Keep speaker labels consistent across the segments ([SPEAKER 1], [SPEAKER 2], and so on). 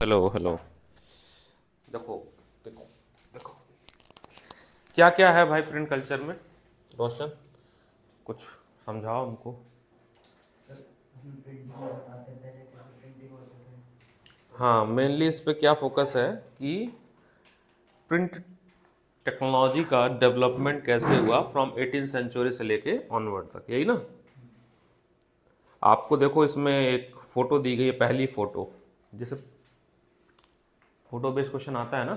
[SPEAKER 1] Hello hello. देखो देखो देखो, क्या क्या है भाई प्रिंट कल्चर में? रोशन, कुछ समझाओ हमको। हाँ, मेनली इस पे क्या फोकस है कि प्रिंट टेक्नोलॉजी का डेवलपमेंट कैसे हुआ फ्रॉम 18 सेंचुरी से लेके ऑनवर्ड तक, यही ना? आपको देखो इसमें एक फ़ोटो दी गई है, पहली फ़ोटो। जैसे फोटो बेस्ड क्वेश्चन आता है ना,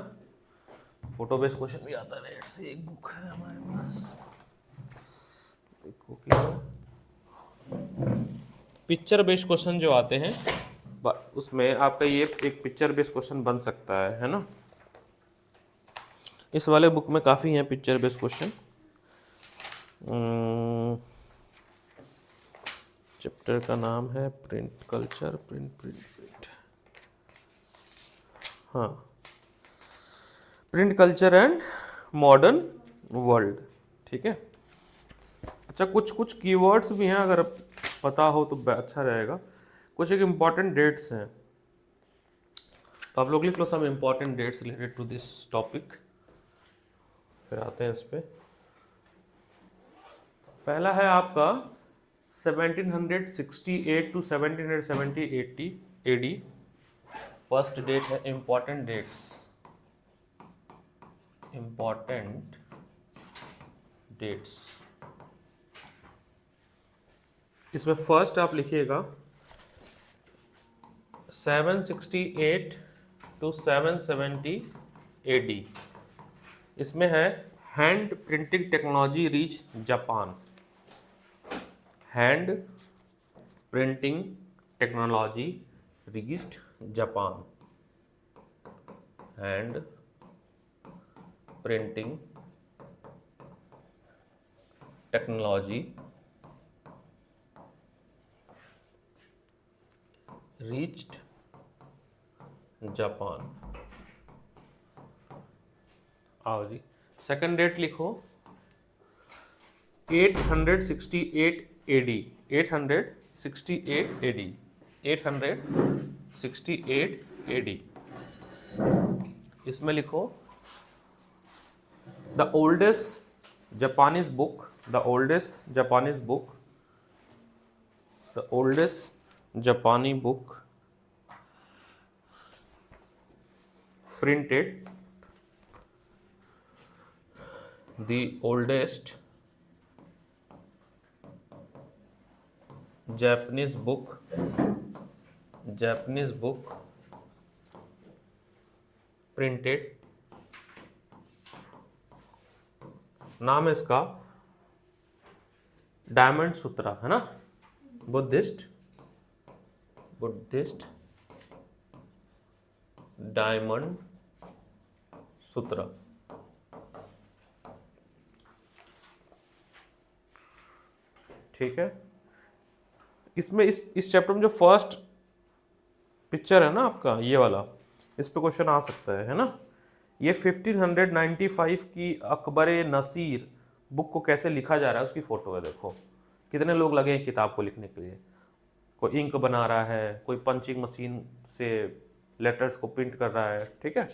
[SPEAKER 1] फोटो बेस्ड क्वेश्चन भी आता है, ऐसे एक बुक है हमारे पास। देखो कि पिक्चर बेस्ड क्वेश्चन जो आते हैं, उसमें आपका ये एक पिक्चर बेस्ड क्वेश्चन बन सकता है ना? इस वाले बुक में काफ़ी हैं पिक्चर बेस्ड क्वेश्चन। चैप्टर का नाम है print culture, print print print, हाँ, print culture and modern world. ठीक है। अच्छा, कुछ कुछ कीवर्ड्स भी हैं, अगर पता हो तो अच्छा रहेगा। कुछ एक इम्पॉर्टेंट डेट्स हैं, तो आप लोग लिख लो some important dates related to this topic. फिर आते हैं इस पे। पहला है आपका 1768 टू 1770 80 एडी। फर्स्ट डेट है इम्पॉर्टेंट डेट्स, इम्पॉर्टेंट डेट्स। इसमें फर्स्ट आप लिखिएगा 768 टू 770 एडी। इसमें है hand printing technology reach Japan. Hand printing technology reached Japan. Hand printing technology reached Japan. आओ जी, सेकंड डेट लिखो 868 एडी। 868 AD, 868 AD. इसमें लिखो the oldest Japanese book, the oldest Japanese book, the oldest जापानी book printed, the oldest Japanese book, Japanese book printed, नाम है इसका diamond सूत्रा, है ना? बुद्धिस्ट, बुद्धिस्ट डायमंड सूत्र। ठीक है। इसमें इस चैप्टर में जो फर्स्ट पिक्चर है ना आपका, ये वाला, इस पे क्वेश्चन आ सकता है ना? ये 1595 की अकबर नसीर बुक को कैसे लिखा जा रहा है उसकी फोटो है। देखो कितने लोग लगे हैं किताब को लिखने के लिए। कोई इंक बना रहा है, कोई पंचिंग मशीन से लेटर्स को प्रिंट कर रहा है। ठीक है,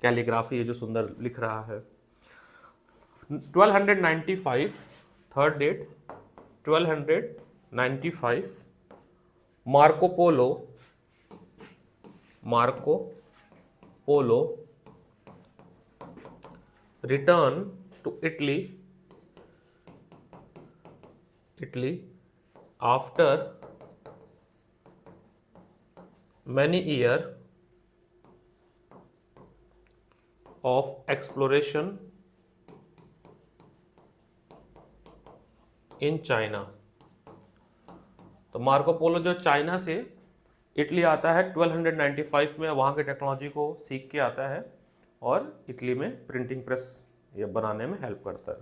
[SPEAKER 1] कैलीग्राफी है जो सुंदर लिख रहा है। 1295 third date 1295 Marco Polo, Marco Polo return to Italy, Italy after many year of exploration in China। तो मार्को पोलो जो चाइना से इटली आता है 1295 में, वहाँ के टेक्नोलॉजी को सीख के आता है और इटली में प्रिंटिंग प्रेस ये बनाने में हेल्प करता है।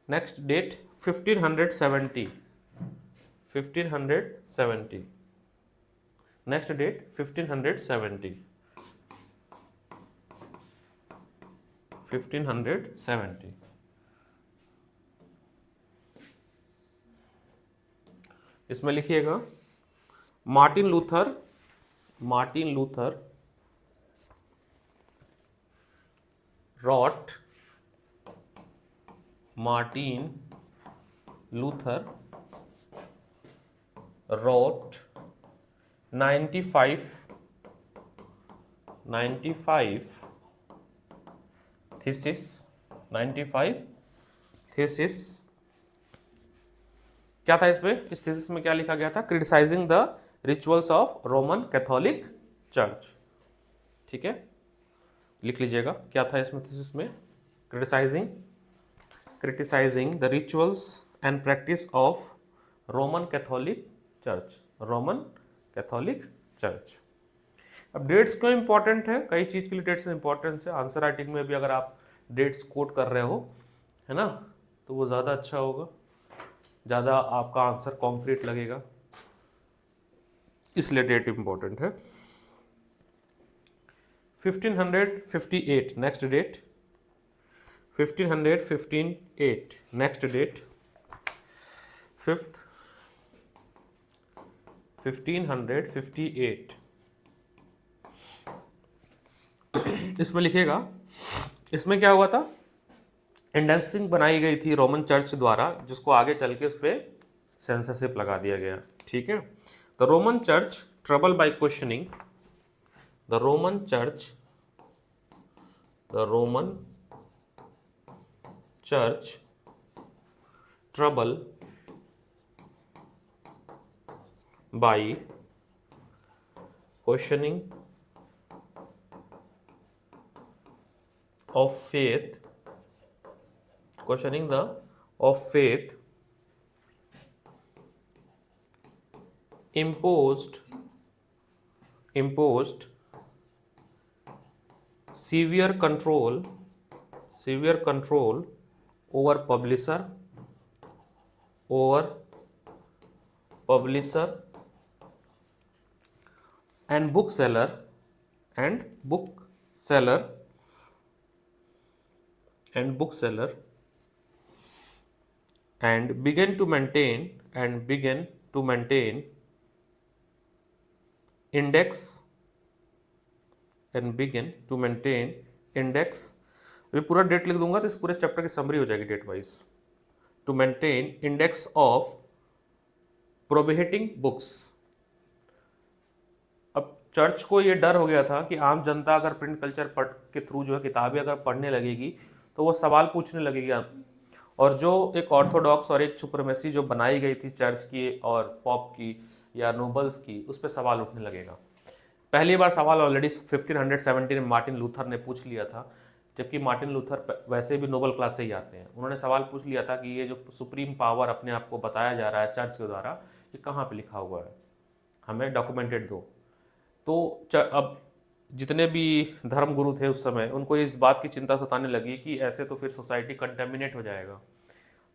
[SPEAKER 1] Next date 1570, 1570। Next date 1570, 1570। इसमें लिखिएगा Martin Luther wrote Martin Luther wrote 95 thesis। क्या था इसमें, इस थीसिस में क्या लिखा गया था? Criticising the rituals of Roman Catholic church. ठीक है, लिख लीजिएगा क्या था इसमें थीसिस में। Criticising the rituals and practice of Roman Catholic church. अब डेट्स क्यों इंपॉर्टेंट है? कई चीज़ के लिए डेट्स इंपॉर्टेंट है। आंसर राइटिंग में भी अगर आप डेट्स कोट कर रहे हो, है ना, तो वो ज़्यादा अच्छा होगा, ज़्यादा आपका आंसर कॉन्क्रीट लगेगा, इसलिए डेट इंपॉर्टेंट है। 1558 next date, 1558 next date, 5th 1558। इसमें लिखेगा, इसमें क्या हुआ था? इंडेक्सिंग बनाई गई थी रोमन चर्च द्वारा, जिसको आगे चल के उस पर सेंसरशिप लगा दिया गया। ठीक है, the Roman church trouble by questioning, the Roman church trouble by questioning of faith, questioning the of faith imposed severe control over publisher and bookseller and began to maintain index अभी पूरा date लिख दूंगा तो इस पूरे chapter की summary हो जाएगी date wise. To maintain index of prohibiting books. अब चर्च को ये डर हो गया था कि आम जनता अगर प्रिंट कल्चर पढ़ के थ्रू जो है किताबें अगर पढ़ने लगेगी तो वो सवाल पूछने लगेगी, और जो एक ऑर्थोडॉक्स और एक सुप्रीमेसी जो बनाई गई थी चर्च की और पॉप की या नोबल्स की, उस पर सवाल उठने लगेगा। पहली बार सवाल ऑलरेडी 1517 में मार्टिन लूथर ने पूछ लिया था, जबकि मार्टिन लूथर वैसे भी नोबल क्लास से ही आते हैं। उन्होंने सवाल पूछ लिया था कि ये जो सुप्रीम पावर अपने आप को बताया जा रहा है चर्च के द्वारा, ये कहाँ पे लिखा हुआ है, हमें डॉक्यूमेंटेड दो। तो अब जितने भी धर्मगुरु थे उस समय, उनको इस बात की चिंता सताने लगी कि ऐसे तो फिर सोसाइटी कंटेमिनेट हो जाएगा।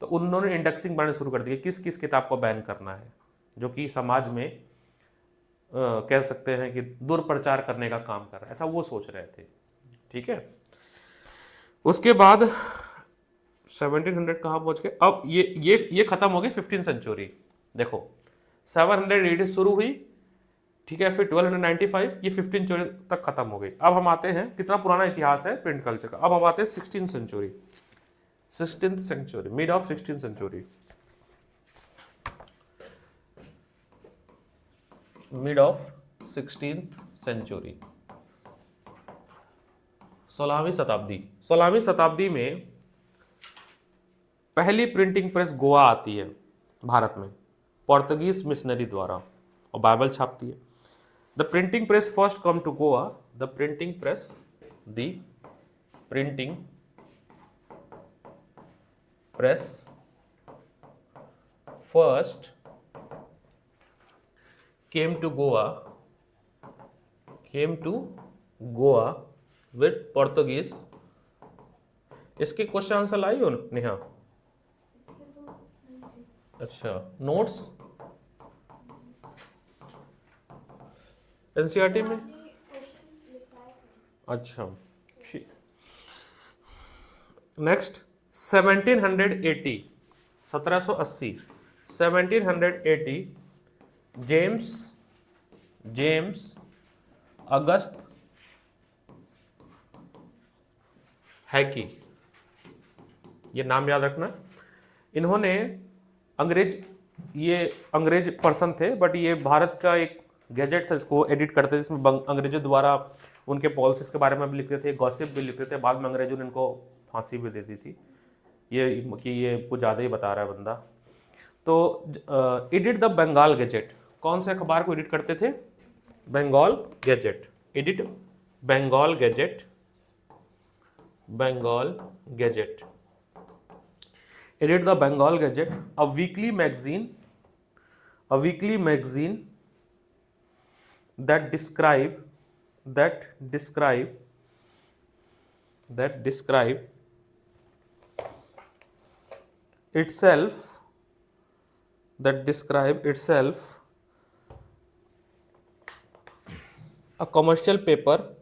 [SPEAKER 1] तो उन्होंने इंडेक्सिंग बनानी शुरू कर दी, किस किस किताब को बैन करना है, जो कि समाज में कह सकते हैं कि दुर्प्रचार करने का काम कर रहा है, ऐसा वो सोच रहे थे। ठीक है, उसके बाद 1700 कहाँ पहुँच गए? अब ये खत्म हो गई 15th सेंचुरी। देखो 780 शुरू हुई, ठीक है, फिर 1295, ये 15th सेंचुरी तक खत्म हो गई। अब हम आते हैं, कितना पुराना इतिहास है प्रिंट कल्चर का। अब हम आते हैं 16th century, mid of 16th century, mid of 16th century, 16वीं शताब्दी में पहली प्रिंटिंग प्रेस गोवा आती है भारत में, पोर्तुगीज मिशनरी द्वारा, और बाइबल छापती है। The printing press first come to Goa, the printing press first came to Goa with Portuguese। इसके क्वेश्चन आंसर लाई हो नेहा? अच्छा, नोट्स एनसीईआरटी में, अच्छा ठीक। नेक्स्ट 1780, 1780 जेम्स जेम्स अगस्त हैकी, ये नाम याद रखना। इन्होंने ये अंग्रेज पर्सन थे, बट ये भारत का एक गैजेट था, इसको एडिट करते थे, इसमें अंग्रेजों द्वारा उनके पॉलिसीज के बारे में भी लिखते थे, गॉसिप भी लिखते थे। बाद में अंग्रेजों ने इनको फांसी भी दे दी थी, ये कि ये कुछ ज़्यादा ही बता रहा है बंदा। तो एडिट द बंगाल गैजेट, कौन से अखबार को एडिट करते थे? Bengal gazette, edit Bengal gazette, Bengal gazette, edit the Bengal Gazette, a weekly magazine that describe itself a commercial paper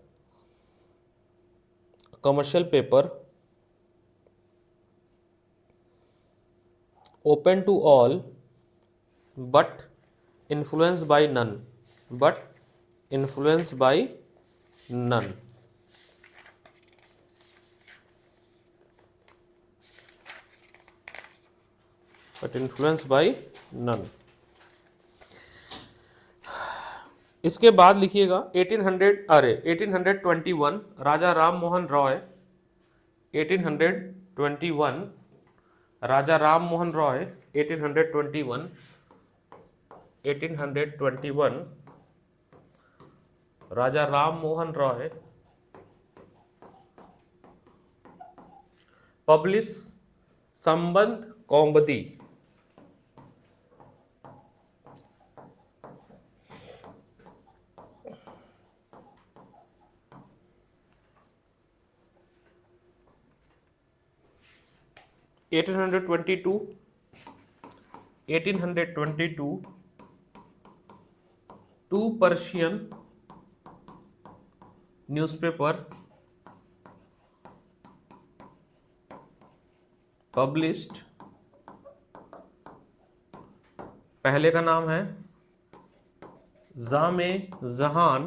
[SPEAKER 1] open to all but influenced by none, but influenced by none, but influenced by none। इसके बाद लिखिएगा 1821 राजा राम मोहन रॉय, 1821 राजा राम मोहन रॉय, 1821 राजा Ram Mohan Roy publish Sambad Kaumudi, to Persian newspaper published, पहले का नाम है जामे जहान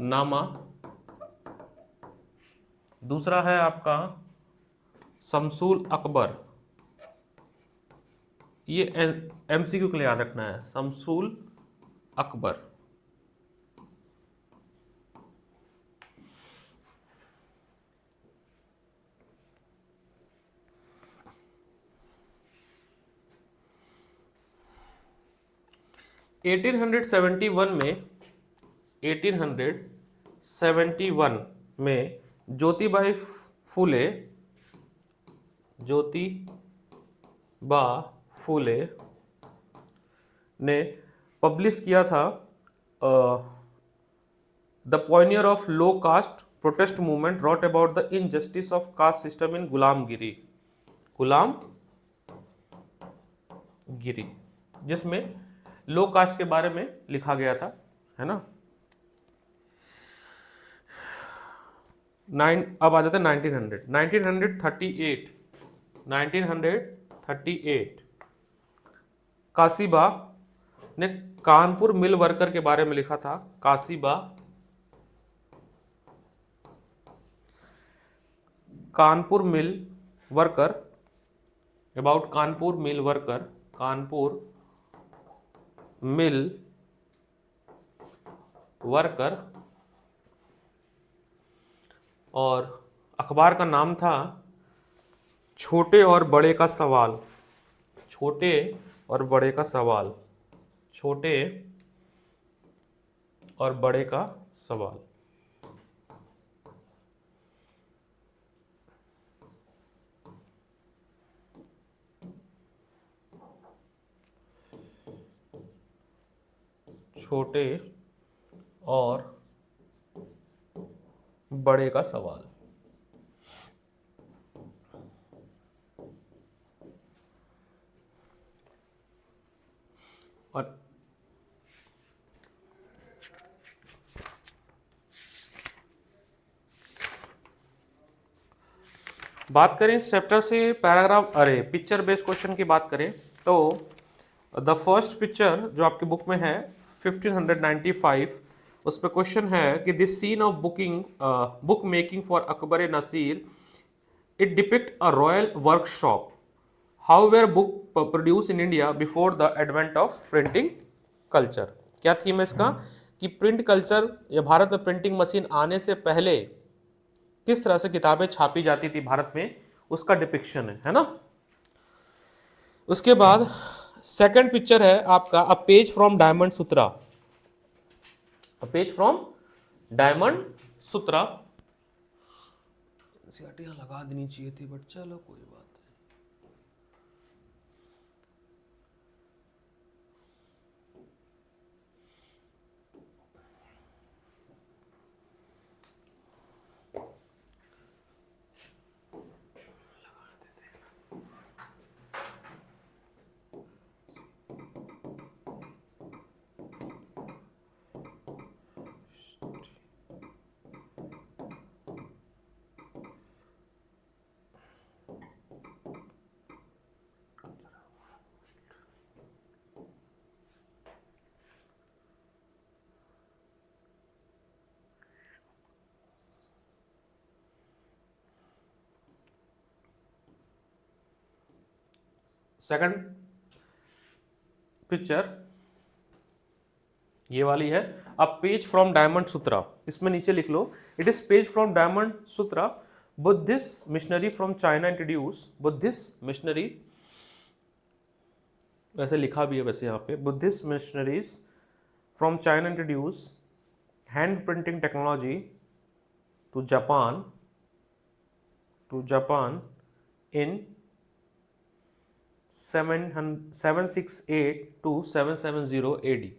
[SPEAKER 1] नामा, दूसरा है आपका शमसूल अकबर, ये एमसीक्यू के लिए याद रखना है, Shamsul Akbar. Eighteen hundred seventy one में ज्योतिबा फूले ने पब्लिश किया था the pioneer of low caste protest movement wrote about the injustice of caste system in Gulamgiri, जिसमें लो कास्ट के बारे में लिखा गया था, है ना। अब आ जाते हैं 1938 काशीबा ने कानपुर मिल वर्कर के बारे में लिखा था, Kashiba Kanpur mill worker, about Kanpur mill worker, Kanpur mill worker, और अखबार का नाम था छोटे और बड़े का सवाल, छोटे और बड़े का सवाल, छोटे और बड़े का सवाल। छोटे और बड़े का सवाल। और बात करें इस चैप्टर से पिक्चर बेस्ड क्वेश्चन की बात करें तो द फर्स्ट पिक्चर जो आपकी बुक में है 1595, उस पर क्वेश्चन है कि this scene of book making for Akbar Nasir, it depict a royal workshop, how were book produce in India before the advent of printing culture. क्या थीम है इसका कि प्रिंट कल्चर या भारत में प्रिंटिंग मशीन आने से पहले किस तरह से किताबें छापी जाती थी भारत में, उसका डिपिक्शन है ना। उसके बाद सेकंड पिक्चर है आपका अ page from Diamond Sutra, a page from Diamond Sutra. NCERT लगा देनी चाहिए थी बट चलो कोई बात नहीं। सेकंड पिक्चर ये वाली है, a page from Diamond Sutra. इसमें नीचे लिख लो, it is page from Diamond Sutra, Buddhist missionary from China introduce, Buddhist missionary, वैसे लिखा भी है वैसे यहाँ पे, Buddhist missionaries from China introduce hand printing technology to Japan in 768 to 770 AD।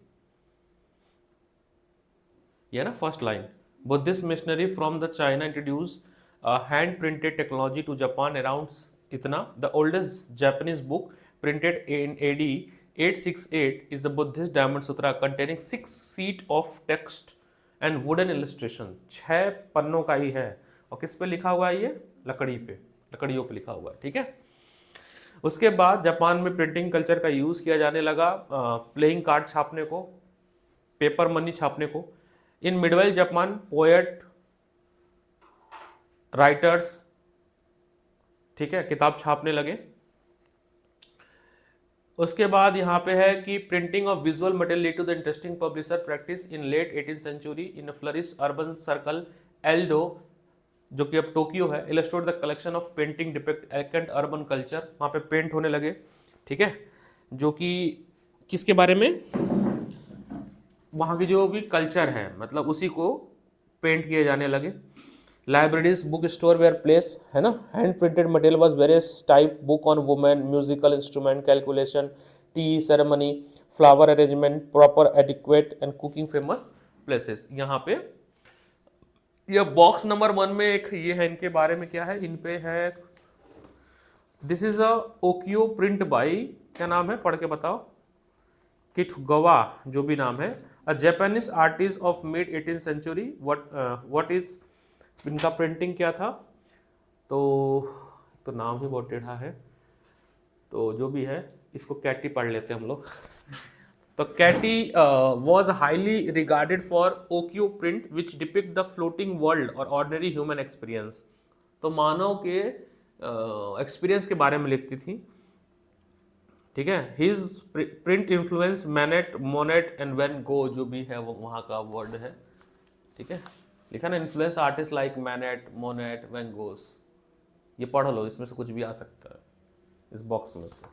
[SPEAKER 1] ये ना first line, Buddhist missionary from the China introduce hand printed technology to Japan around इतना। The oldest Japanese book printed in AD 868 is the Buddhist Diamond Sutra containing 6 sheet of text and wooden illustration। 6 पन्नों का ही है और किस पे लिखा हुआ है ये, लकड़ियों पे लिखा हुआ है, ठीक है। उसके बाद जापान में प्रिंटिंग कल्चर का यूज किया जाने लगा प्लेइंग कार्ड छापने को, पेपर मनी छापने को। इन मिडवेल जापान पोएट राइटर्स, ठीक है, किताब छापने लगे। उसके बाद यहाँ पे है कि printing of visual material to the interesting publisher practice in late 18th century in flourish urban circle Edo, जो कि अब टोक्यो है। Illustrate the collection of painting depict elegant urban culture, वहाँ पे पेंट होने लगे, ठीक है, जो कि किसके बारे में, वहाँ की जो भी कल्चर है मतलब उसी को पेंट किए जाने लगे। Libraries book store were place, है ना, hand printed material was various type, book on women, musical instrument, calculation, tea ceremony, flower arrangement, proper adequate and cooking famous places. यहाँ पे यह बॉक्स नंबर 1 में एक ये है, इनके बारे में क्या है, इन पे है, this is a ukiyo print by, क्या नाम है पढ़ के बताओ, किटगवा जो भी नाम है, a Japanese artist of mid 18th century. What is, इनका प्रिंटिंग क्या था, तो नाम ही बहुत टेढ़ा है, तो जो भी है इसको कैटी पढ़ लेते हैं हम लोग। तो कैटी was highly regarded for ukiyo print which depict the floating world और ऑर्डिनरी ह्यूमन एक्सपीरियंस। तो मानव के एक्सपीरियंस के बारे में लिखती थी, ठीक है। His print influence Manet, Monet and Van Gogh, जो भी है वो वहाँ का वर्ड है, ठीक है, लिखा ना, influence artist like Manet, Monet, Van Gogh's. ये पढ़ लो, इसमें से कुछ भी आ सकता है इस बॉक्स में से,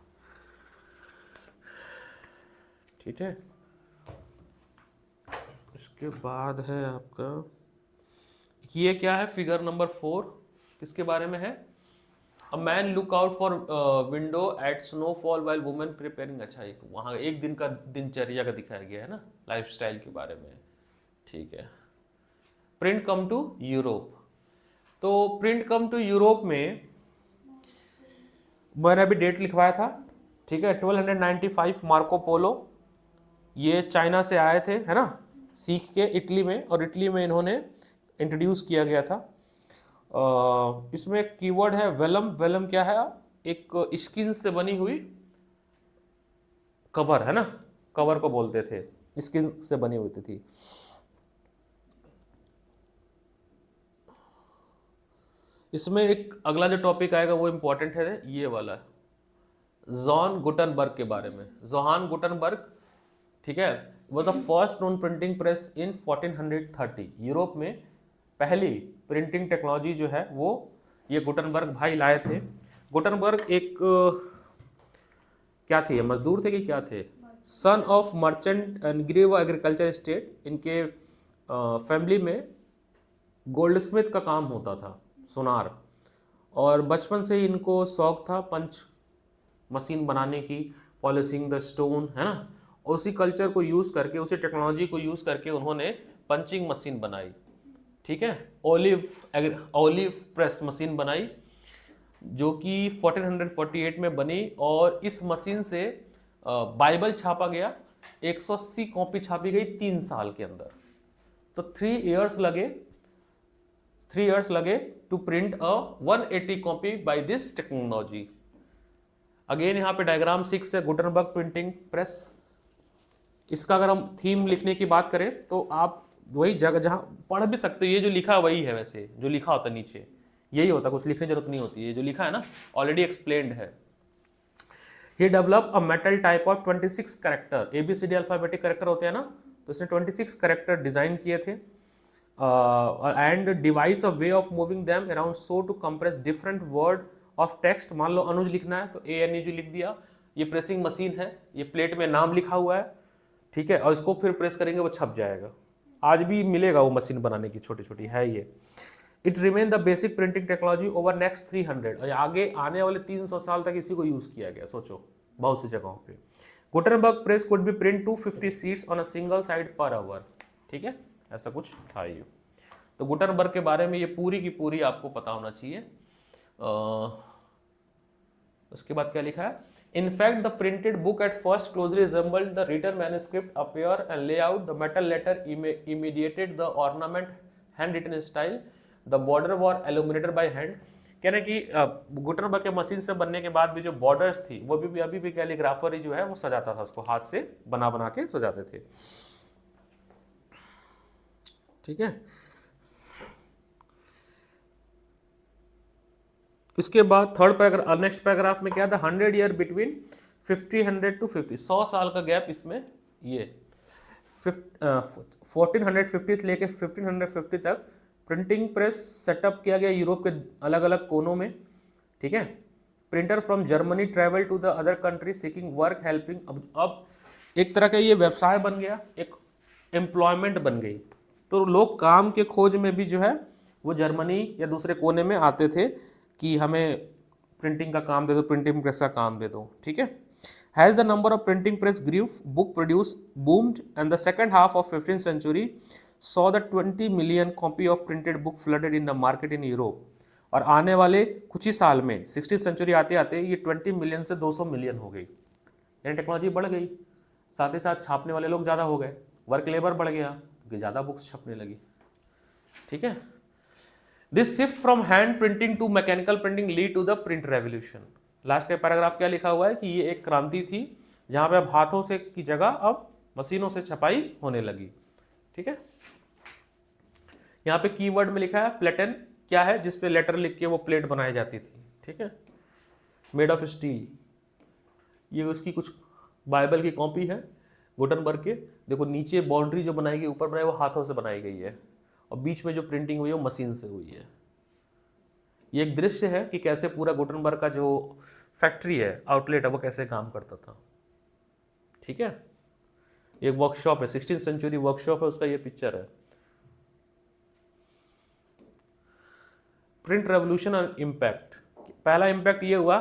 [SPEAKER 1] ठीक है। इसके बाद है आपका ये क्या है, फिगर नंबर 4 किसके बारे में है, a man look out for window at snowfall while women preparing. अच्छा, एक वहाँ एक दिन का दिनचर्या का दिखाया गया है ना, लाइफस्टाइल के बारे में, ठीक है। प्रिंट कम टू यूरोप, तो प्रिंट कम टू यूरोप में मैंने अभी डेट लिखवाया था, ठीक है, 1295 मार्को पोलो, ये चाइना से आए थे, है ना, सीख के इटली में, और इटली में इन्होंने इंट्रोड्यूस किया गया था। इसमें एक कीवर्ड है वेलम। वेलम क्या है, एक स्किन से बनी हुई कवर, है ना, कवर को बोलते थे, स्किन से बनी होती थी। इसमें एक अगला जो टॉपिक आएगा वो इंपॉर्टेंट है, ये वाला जॉन गुटनबर्ग के बारे में। जोहान गुटनबर्ग, ठीक है, वो the first known printing press in 1430। Europe में पहली प्रिंटिंग टेक्नोलॉजी जो है वो ये गुटनबर्ग भाई लाए थे। गुटनबर्ग एक क्या थे, मजदूर थे कि क्या थे, son of merchant and grave agriculture state. इनके फैमिली में गोल्डस्मिथ का काम होता था, सुनार, और बचपन से ही इनको शौक था पंच मशीन बनाने की, पॉलिशिंग द स्टोन, है ना। उसी कल्चर को यूज़ करके, उसी टेक्नोलॉजी को यूज़ करके उन्होंने पंचिंग मशीन बनाई, ठीक है, ओलिव प्रेस मशीन बनाई जो कि 1448 में बनी, और इस मशीन से बाइबल छापा गया। 180 कॉपी छापी गई 3 साल के अंदर। तो 3 years लगे to print a 180 copy by this technology. Again यहाँ पे डायग्राम 6 है, गुटनबर्ग प्रिंटिंग प्रेस। इसका अगर हम थीम लिखने की बात करें तो आप वही जगह जहाँ पढ़ भी सकते हो, ये जो लिखा वही है, वैसे जो लिखा होता है नीचे यही होता, कुछ लिखने की जरूरत नहीं होती है, जो लिखा है ना ऑलरेडी एक्सप्लेन्ड है। He develop a metal type of 26 character, ABCD alphabetic character होते हैं ना, तो इसने 26 कैरेक्टर डिजाइन किए थे, and device a way of moving them around so to compress different word of text. मान लो अनुज लिखना है तो ANUJ लिख दिया। ये प्रेसिंग मशीन है, ये प्लेट में नाम लिखा हुआ है, ठीक है, और इसको फिर प्रेस करेंगे वो छप जाएगा। आज भी मिलेगा वो मशीन बनाने की, छोटी छोटी है ये। It remain the basic printing technology over next 300, और आगे आने वाले 300 साल तक इसी को यूज किया गया। सोचो बहुत सी जगहों पे। Gutenberg press could be print 250 sheets on a single side per hour, ठीक है, ऐसा कुछ था ये। तो गुटनबर्ग के बारे में ये पूरी की पूरी आपको पता होना चाहिए। उसके बाद क्या लिखा है, In fact, the printed book at first closely resembled the written manuscript appear and layout. The metal letter imitated the ornament handwritten style. The border were illuminated by hand. कह रहे कि गुटनबर्ग के मशीन से बनने के बाद भी जो बॉर्डर्स थी वो भी अभी भी कैलीग्राफर ही जो है वो सजाता था, उसको हाथ से बना बना के सजाते थे, ठीक है। इसके बाद थर्ड पैराग्राफ, नेक्स्ट पैराग्राफ में क्या था, 100 year बिटवीन 1500 to 50, 100 साल का गैप इसमें, ये 1450 से लेके 1550 तक प्रिंटिंग प्रेस सेटअप किया गया यूरोप के अलग अलग कोनों में, ठीक है। Printer from Germany travel to the other country seeking work helping. अब एक तरह का ये व्यवसाय बन गया, एक एम्प्लॉयमेंट बन गई। तो लोग काम के खोज में भी जो है वो जर्मनी या दूसरे कोने में आते थे कि हमें प्रिंटिंग का काम दे दो, प्रिंटिंग प्रेस का काम दे दो, ठीक है। Has the number of printing press grew, book produce boomed, and the second half of 15th century saw the 20 million copy of printed book flooded in the market in Europe. और आने वाले कुछ ही साल में 16th century आते आते ये 20 million से 200 million हो गई, यानी टेक्नोलॉजी बढ़ गई, साथ ही साथ छापने वाले लोग ज़्यादा हो गए, वर्क लेबर बढ़ गया, ज़्यादा बुक्स छपने लगी, ठीक है। This shift from hand printing to mechanical printing lead to the print revolution. Last का पैराग्राफ क्या लिखा हुआ है कि ये एक क्रांति थी जहां पे अब हाथों से की जगह अब मशीनों से छपाई होने लगी, ठीक है। यहाँ पे कीवर्ड में लिखा है प्लेटन, क्या है, जिसपे लेटर लिख के वो प्लेट बनाई जाती थी, ठीक है, मेड ऑफ स्टील। ये उसकी कुछ बाइबल की कॉपी है गुटनबर्ग के। देखो नीचे बाउंड्री जो बनाई गई, ऊपर बनाई, वो हाथों से बनाई गई है, और बीच में जो प्रिंटिंग हुई है वो मशीन से हुई है। ये एक दृश्य है कि कैसे पूरा गुटनबर्ग का जो फैक्ट्री है, आउटलेट है, वो कैसे काम करता था, ठीक है। एक वर्कशॉप है, 16th century वर्कशॉप है, उसका ये पिक्चर है। प्रिंट रेवोल्यूशन और इम्पैक्ट। पहला इम्पैक्ट ये हुआ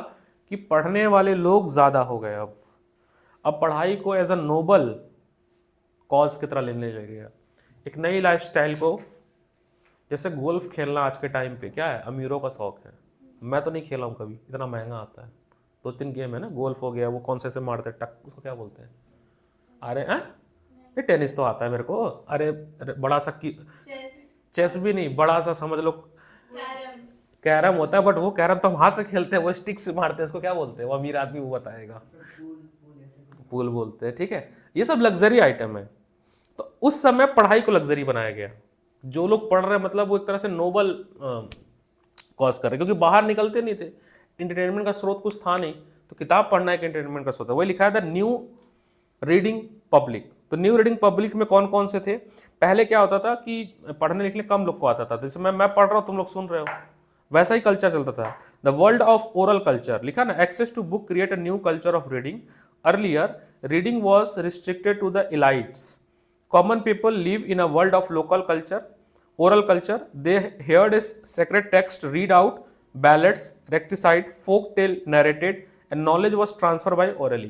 [SPEAKER 1] कि पढ़ने वाले लोग ज़्यादा हो गए। अब पढ़ाई को एज अ नोबल कॉज की तरह लेने लगे। एक नई लाइफस्टाइल को, जैसे गोल्फ खेलना आज के टाइम पे क्या है, अमीरों का शौक है। मैं तो नहीं खेला हूँ कभी, इतना महंगा आता है। 2-3 गेम है ना, गोल्फ हो गया, वो कौन से मारते हैं टक, उसको क्या बोलते हैं, अरे ये टेनिस तो आता है मेरे को, अरे बड़ा सा की चेस भी नहीं, बड़ा सा समझ लो कैरम होता है, बट वो कैरम तो हम हाथ से खेलते हैं, वो स्टिक से मारते हैं, उसको क्या बोलते हैं, वो अमीर आदमी वो बताएगा, पूल बोलते हैं, ठीक है। ये सब लग्जरी आइटम है, तो उस समय पढ़ाई को लग्जरी बनाया गया। जो लोग पढ़ रहे हैं मतलब वो एक तरह से नोबल कॉज कर रहे हैं, क्योंकि बाहर निकलते नहीं थे, इंटरटेनमेंट का स्रोत कुछ था नहीं, तो किताब पढ़ना एक एंटरटेनमेंट का स्रोत है। वही लिखा है द न्यू रीडिंग पब्लिक। तो न्यू रीडिंग पब्लिक में कौन कौन से थे? पहले क्या होता था कि पढ़ने लिखने कम लोग को आता था, जैसे मैं पढ़ रहा हूँ, तुम लोग सुन रहे हो, वैसा ही कल्चर चलता था। The world of oral culture लिखा ना, access to book create a new culture of reading. Earlier reading was restricted to the elites. Common people live in a world of local culture, oral culture. They heard is sacred text read out, ballads rectified, folk tale narrated, and knowledge was transferred by orally.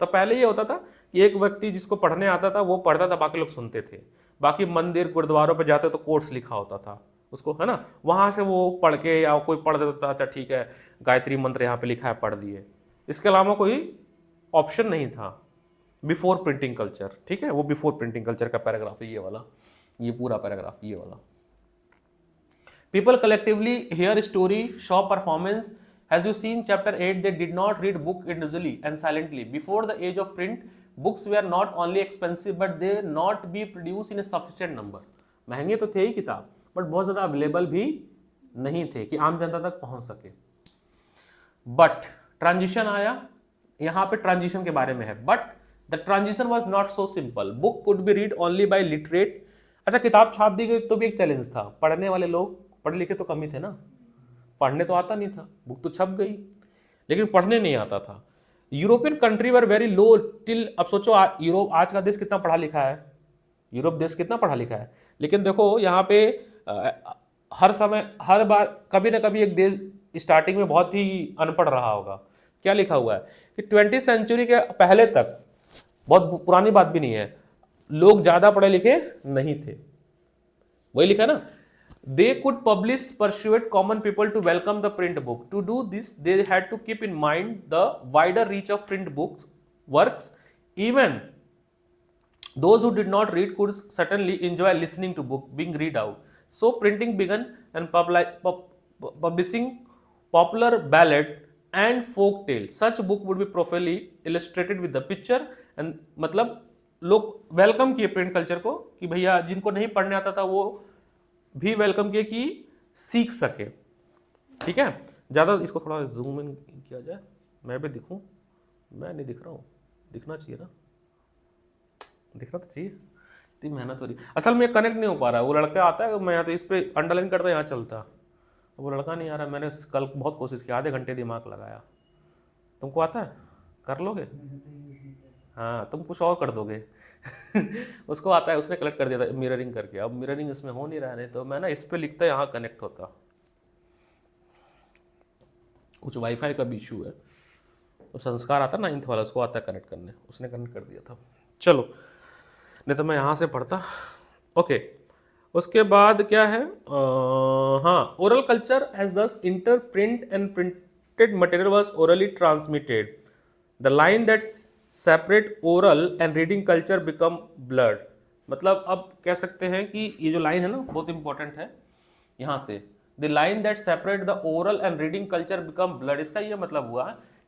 [SPEAKER 1] तो पहले ये होता था कि एक व्यक्ति जिसको पढ़ने आता था वो पढ़ता था, बाकी लोग सुनते थे। बाकी मंदिर गुरुद्वारों पे जाते तो कोट्स लिखा होता था उसको, है ना, वहां से वो पढ़ के, या कोई पढ़ देता था, अच्छा ठीक है गायत्री मंत्र यहाँ पे लिखा है पढ़ दिए। इसके अलावा कोई ऑप्शन नहीं था बिफोर प्रिंटिंग कल्चर। ठीक है, वो बिफोर प्रिंटिंग कल्चर का पैराग्राफ है ये वाला, ये पूरा पैराग्राफ ये वाला। People collectively here story show performance. As you see in chapter 8, they did not read book individually and silently. Before the age of print, books were not only expensive but they not be produced in a sufficient number. महंगे तो थे ही किताब, but बहुत ज़्यादा available भी नहीं थे कि आम जनता तक पहुंच सके। बट ट्रांजिशन आया, यहाँ पे ट्रांजिशन के बारे में है। But the transition was not so simple. Book could be read only by literate. अच्छा, किताब छाप दी गई तो भी एक चैलेंज था, पढ़ने वाले लोग पढ़े लिखे तो कम ही थे ना, पढ़ने तो आता नहीं था, बुक तो छप गई लेकिन पढ़ने नहीं आता था। European country were very low till, अब सोचो यूरोप आज का देश कितना पढ़ा लिखा है, यूरोप देश कितना पढ़ा लिखा है, लेकिन देखो यहाँ पे हर समय हर बार कभी ना कभी एक देश स्टार्टिंग में बहुत ही अनपढ़ रहा होगा। क्या लिखा हुआ है कि 20वीं सेंचुरी के पहले तक, बहुत पुरानी बात भी नहीं है, लोग ज्यादा पढ़े लिखे नहीं थे। वही लिखा ना, they could publish persuade common people to welcome the print book. To do this, they had to keep in mind the wider reach of print books works. Even those who did not read could certainly enjoy listening to book being read out. So printing began and publishing popular ballad and folk tale. Such book would be properly illustrated with the picture and मतलब लोग welcome किए print culture को कि भैया जिनको नहीं पढ़ने आता था वो भी वेलकम किए कि सीख सके। ठीक है, ज़्यादा इसको थोड़ा जूम इन किया जाए, मैं भी दिखूं, मैं नहीं दिख रहा हूँ, दिखना चाहिए ना, दिखना तो चाहिए, इतनी मेहनत हो रही। असल में कनेक्ट नहीं हो पा रहा है, वो लड़का आता है, मैं यहाँ तो इस पर अंडरलाइन करता यहाँ चलता, वो लड़का नहीं आ रहा। मैंने कल बहुत कोशिश की, आधे घंटे दिमाग लगाया। तुमको आता है, कर लोगे? हाँ, तुम कुछ और कर दोगे उसको आता है, उसने कलेक्ट कर दिया था मिररिंग करके। अब मिररिंग इसमें हो नहीं रहा है, नहीं तो मैं ना इस पे लिखता यहाँ कनेक्ट होता। कुछ वाईफाई का भी इशू है, तो संस्कार आता 9th वाला, उसको आता है कनेक्ट करने, उसने कनेक्ट कर दिया था। चलो, नहीं तो मैं यहाँ से पढ़ता। ओके, उसके बाद क्या है, हाँ, ओरल कल्चर एज दस inter print and printed material was orally transmitted. The line that separate oral and reading culture become blood. मतलब अब कह सकते हैं कि ये जो लाइन है ना बहुत इंपॉर्टेंट है, यहाँ से the line that separate the oral and reading culture become blood. इसका ये मतलब हुआ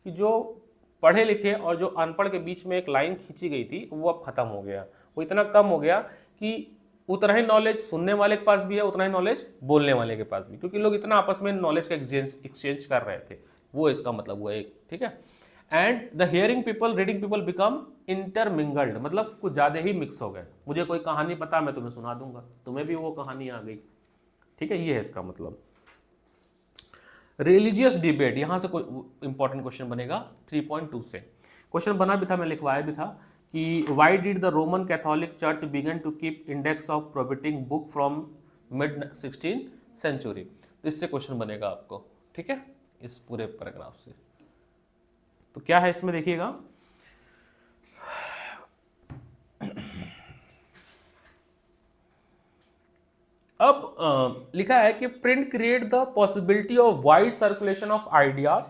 [SPEAKER 1] कि जो पढ़े लिखे और जो अनपढ़ के बीच में एक लाइन खींची गई थी वो अब खत्म हो गया। वो इतना कम हो गया कि उतना ही नॉलेज सुनने वाले के पास भी है, उतना ही नॉलेज बोलने वाले के पास भी, क्योंकि लोग इतना आपस में नॉलेज का एक्सचेंज कर रहे थे। वो इसका मतलब हुआ एक, ठीक है। And the hearing people reading people become intermingled, मतलब कुछ ज़्यादा ही मिक्स हो गए। मुझे कोई कहानी पता, मैं तुम्हें सुना दूंगा, तुम्हें भी वो कहानी आ गई, ठीक है, ये है इसका मतलब। रिलीजियस डिबेट, यहाँ से कोई इंपॉर्टेंट क्वेश्चन बनेगा 3.2 से। क्वेश्चन बना भी था, मैं लिखवाया भी था कि why did the Roman Catholic church begin to keep index of prohibiting book from mid 16th century. तो इससे क्वेश्चन बनेगा आपको, ठीक है, इस पूरे पैराग्राफ से। तो क्या है इसमें देखिएगा, अब लिखा है कि print create the possibility of wide circulation of ideas,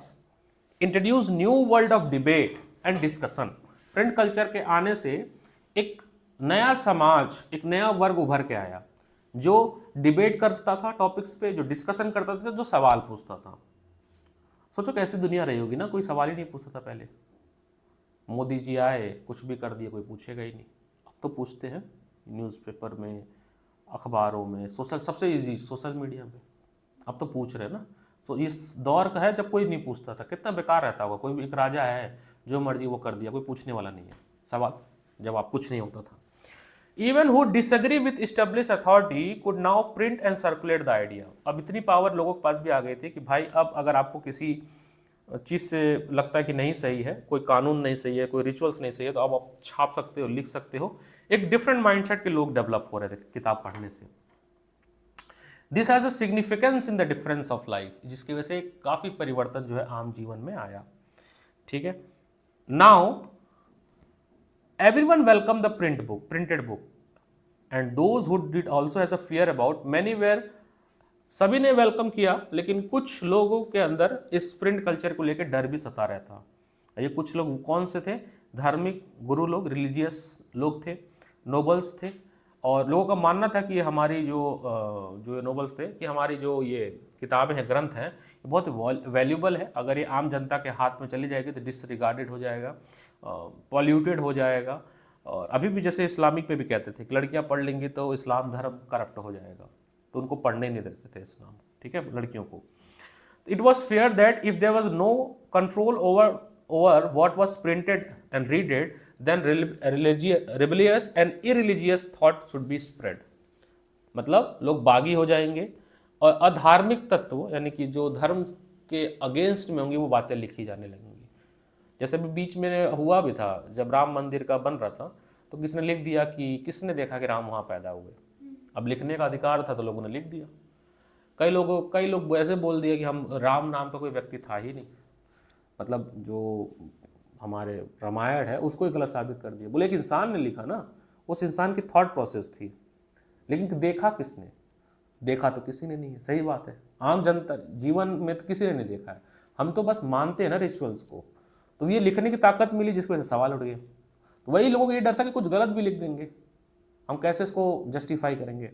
[SPEAKER 1] introduce new world of debate and discussion. Print culture के आने से एक नया समाज, एक नया वर्ग उभर के आया जो डिबेट करता था टॉपिक्स पे, जो डिस्कशन करता था, जो सवाल पूछता था। सोचो कैसी दुनिया रही होगी ना, कोई सवाल ही नहीं पूछता था पहले। मोदी जी आए, कुछ भी कर दिए, कोई पूछेगा ही नहीं। तो पूछते हैं न्यूज़पेपर में, अखबारों में, सोशल, सबसे इजी सोशल मीडिया में। अब तो पूछ रहे हैं ना। तो इस दौर का है जब कोई नहीं पूछता था, कितना बेकार रहता होगा। कोई भी एक राजा है, जो मर्जी वो कर दिया, कोई पूछने वाला नहीं है, सवाल जवाब कुछ नहीं होता था। Even who disagree with establish authority could now print and circulate the idea. अब इतनी पावर लोगों के पास भी आ गई थी कि भाई अब अगर आपको किसी चीज़ से लगता है कि नहीं सही है, कोई कानून नहीं सही है, कोई रिचुअल्स नहीं सही है, तो अब आप छाप सकते हो, लिख सकते हो। एक डिफरेंट माइंडसेट के लोग डेवलप हो रहे थे किताब पढ़ने से। This has a significance in the difference of life, जिसकी वजह से काफ़ी परिवर्तन जो है आम जीवन में आया। ठीक है, now everyone welcomed the printed book, and those who did also has a fear about, many were, सभी ने वेलकम किया, लेकिन कुछ लोगों के अंदर इस प्रिंट कल्चर को लेकर डर भी सता रहता था। ये कुछ लोग कौन से थे? धार्मिक गुरु लोग, रिलीजियस लोग थे, नोबल्स थे, और लोगों का मानना था कि हमारी जो नोबल्स थे कि हमारी जो ये किताबें हैं, ग्रंथ हैं, ये बहुत वैल्यूबल है। अगर ये आम जनता के हाथ में चली जाएगी तो डिसरिगार्डेड हो जाएगा, पॉल्यूटेड हो जाएगा। और अभी भी जैसे इस्लामिक पे भी कहते थे कि लड़कियां पढ़ लेंगी तो इस्लाम धर्म करप्ट हो जाएगा, तो उनको पढ़ने नहीं देते थे इस्लाम, ठीक है, लड़कियों को। It was fair that if there was no control over what was printed and readed, then religious and irreligious thought should be spread. मतलब लोग बागी हो जाएंगे और अधार्मिक तत्व, यानी कि जो धर्म के अगेंस्ट में होंगी, वो बातें लिखी जाने लगेंगी। जैसे भी बीच में हुआ भी था, जब राम मंदिर का बन रहा था, तो किसने लिख दिया कि किसने देखा कि राम वहाँ पैदा हुए। अब लिखने का अधिकार था तो लोगों ने लिख दिया। कई लोग ऐसे बोल दिया कि हम, राम नाम का कोई व्यक्ति था ही नहीं, मतलब जो हमारे रामायण है उसको ही गलत साबित कर दिया। बोले एक इंसान ने लिखा ना, उस इंसान की थॉट प्रोसेस थी, लेकिन देखा किसने? देखा तो किसी ने नहीं है। सही बात है, आम जनता जीवन में तो किसी ने नहीं देखा है, हम तो बस मानते हैं ना रिचुअल्स को। तो ये लिखने की ताकत मिली, जिसकी वजह से सवाल उठ गए। तो वही लोगों को ये डर था कि कुछ गलत भी लिख देंगे, हम कैसे इसको जस्टिफाई करेंगे।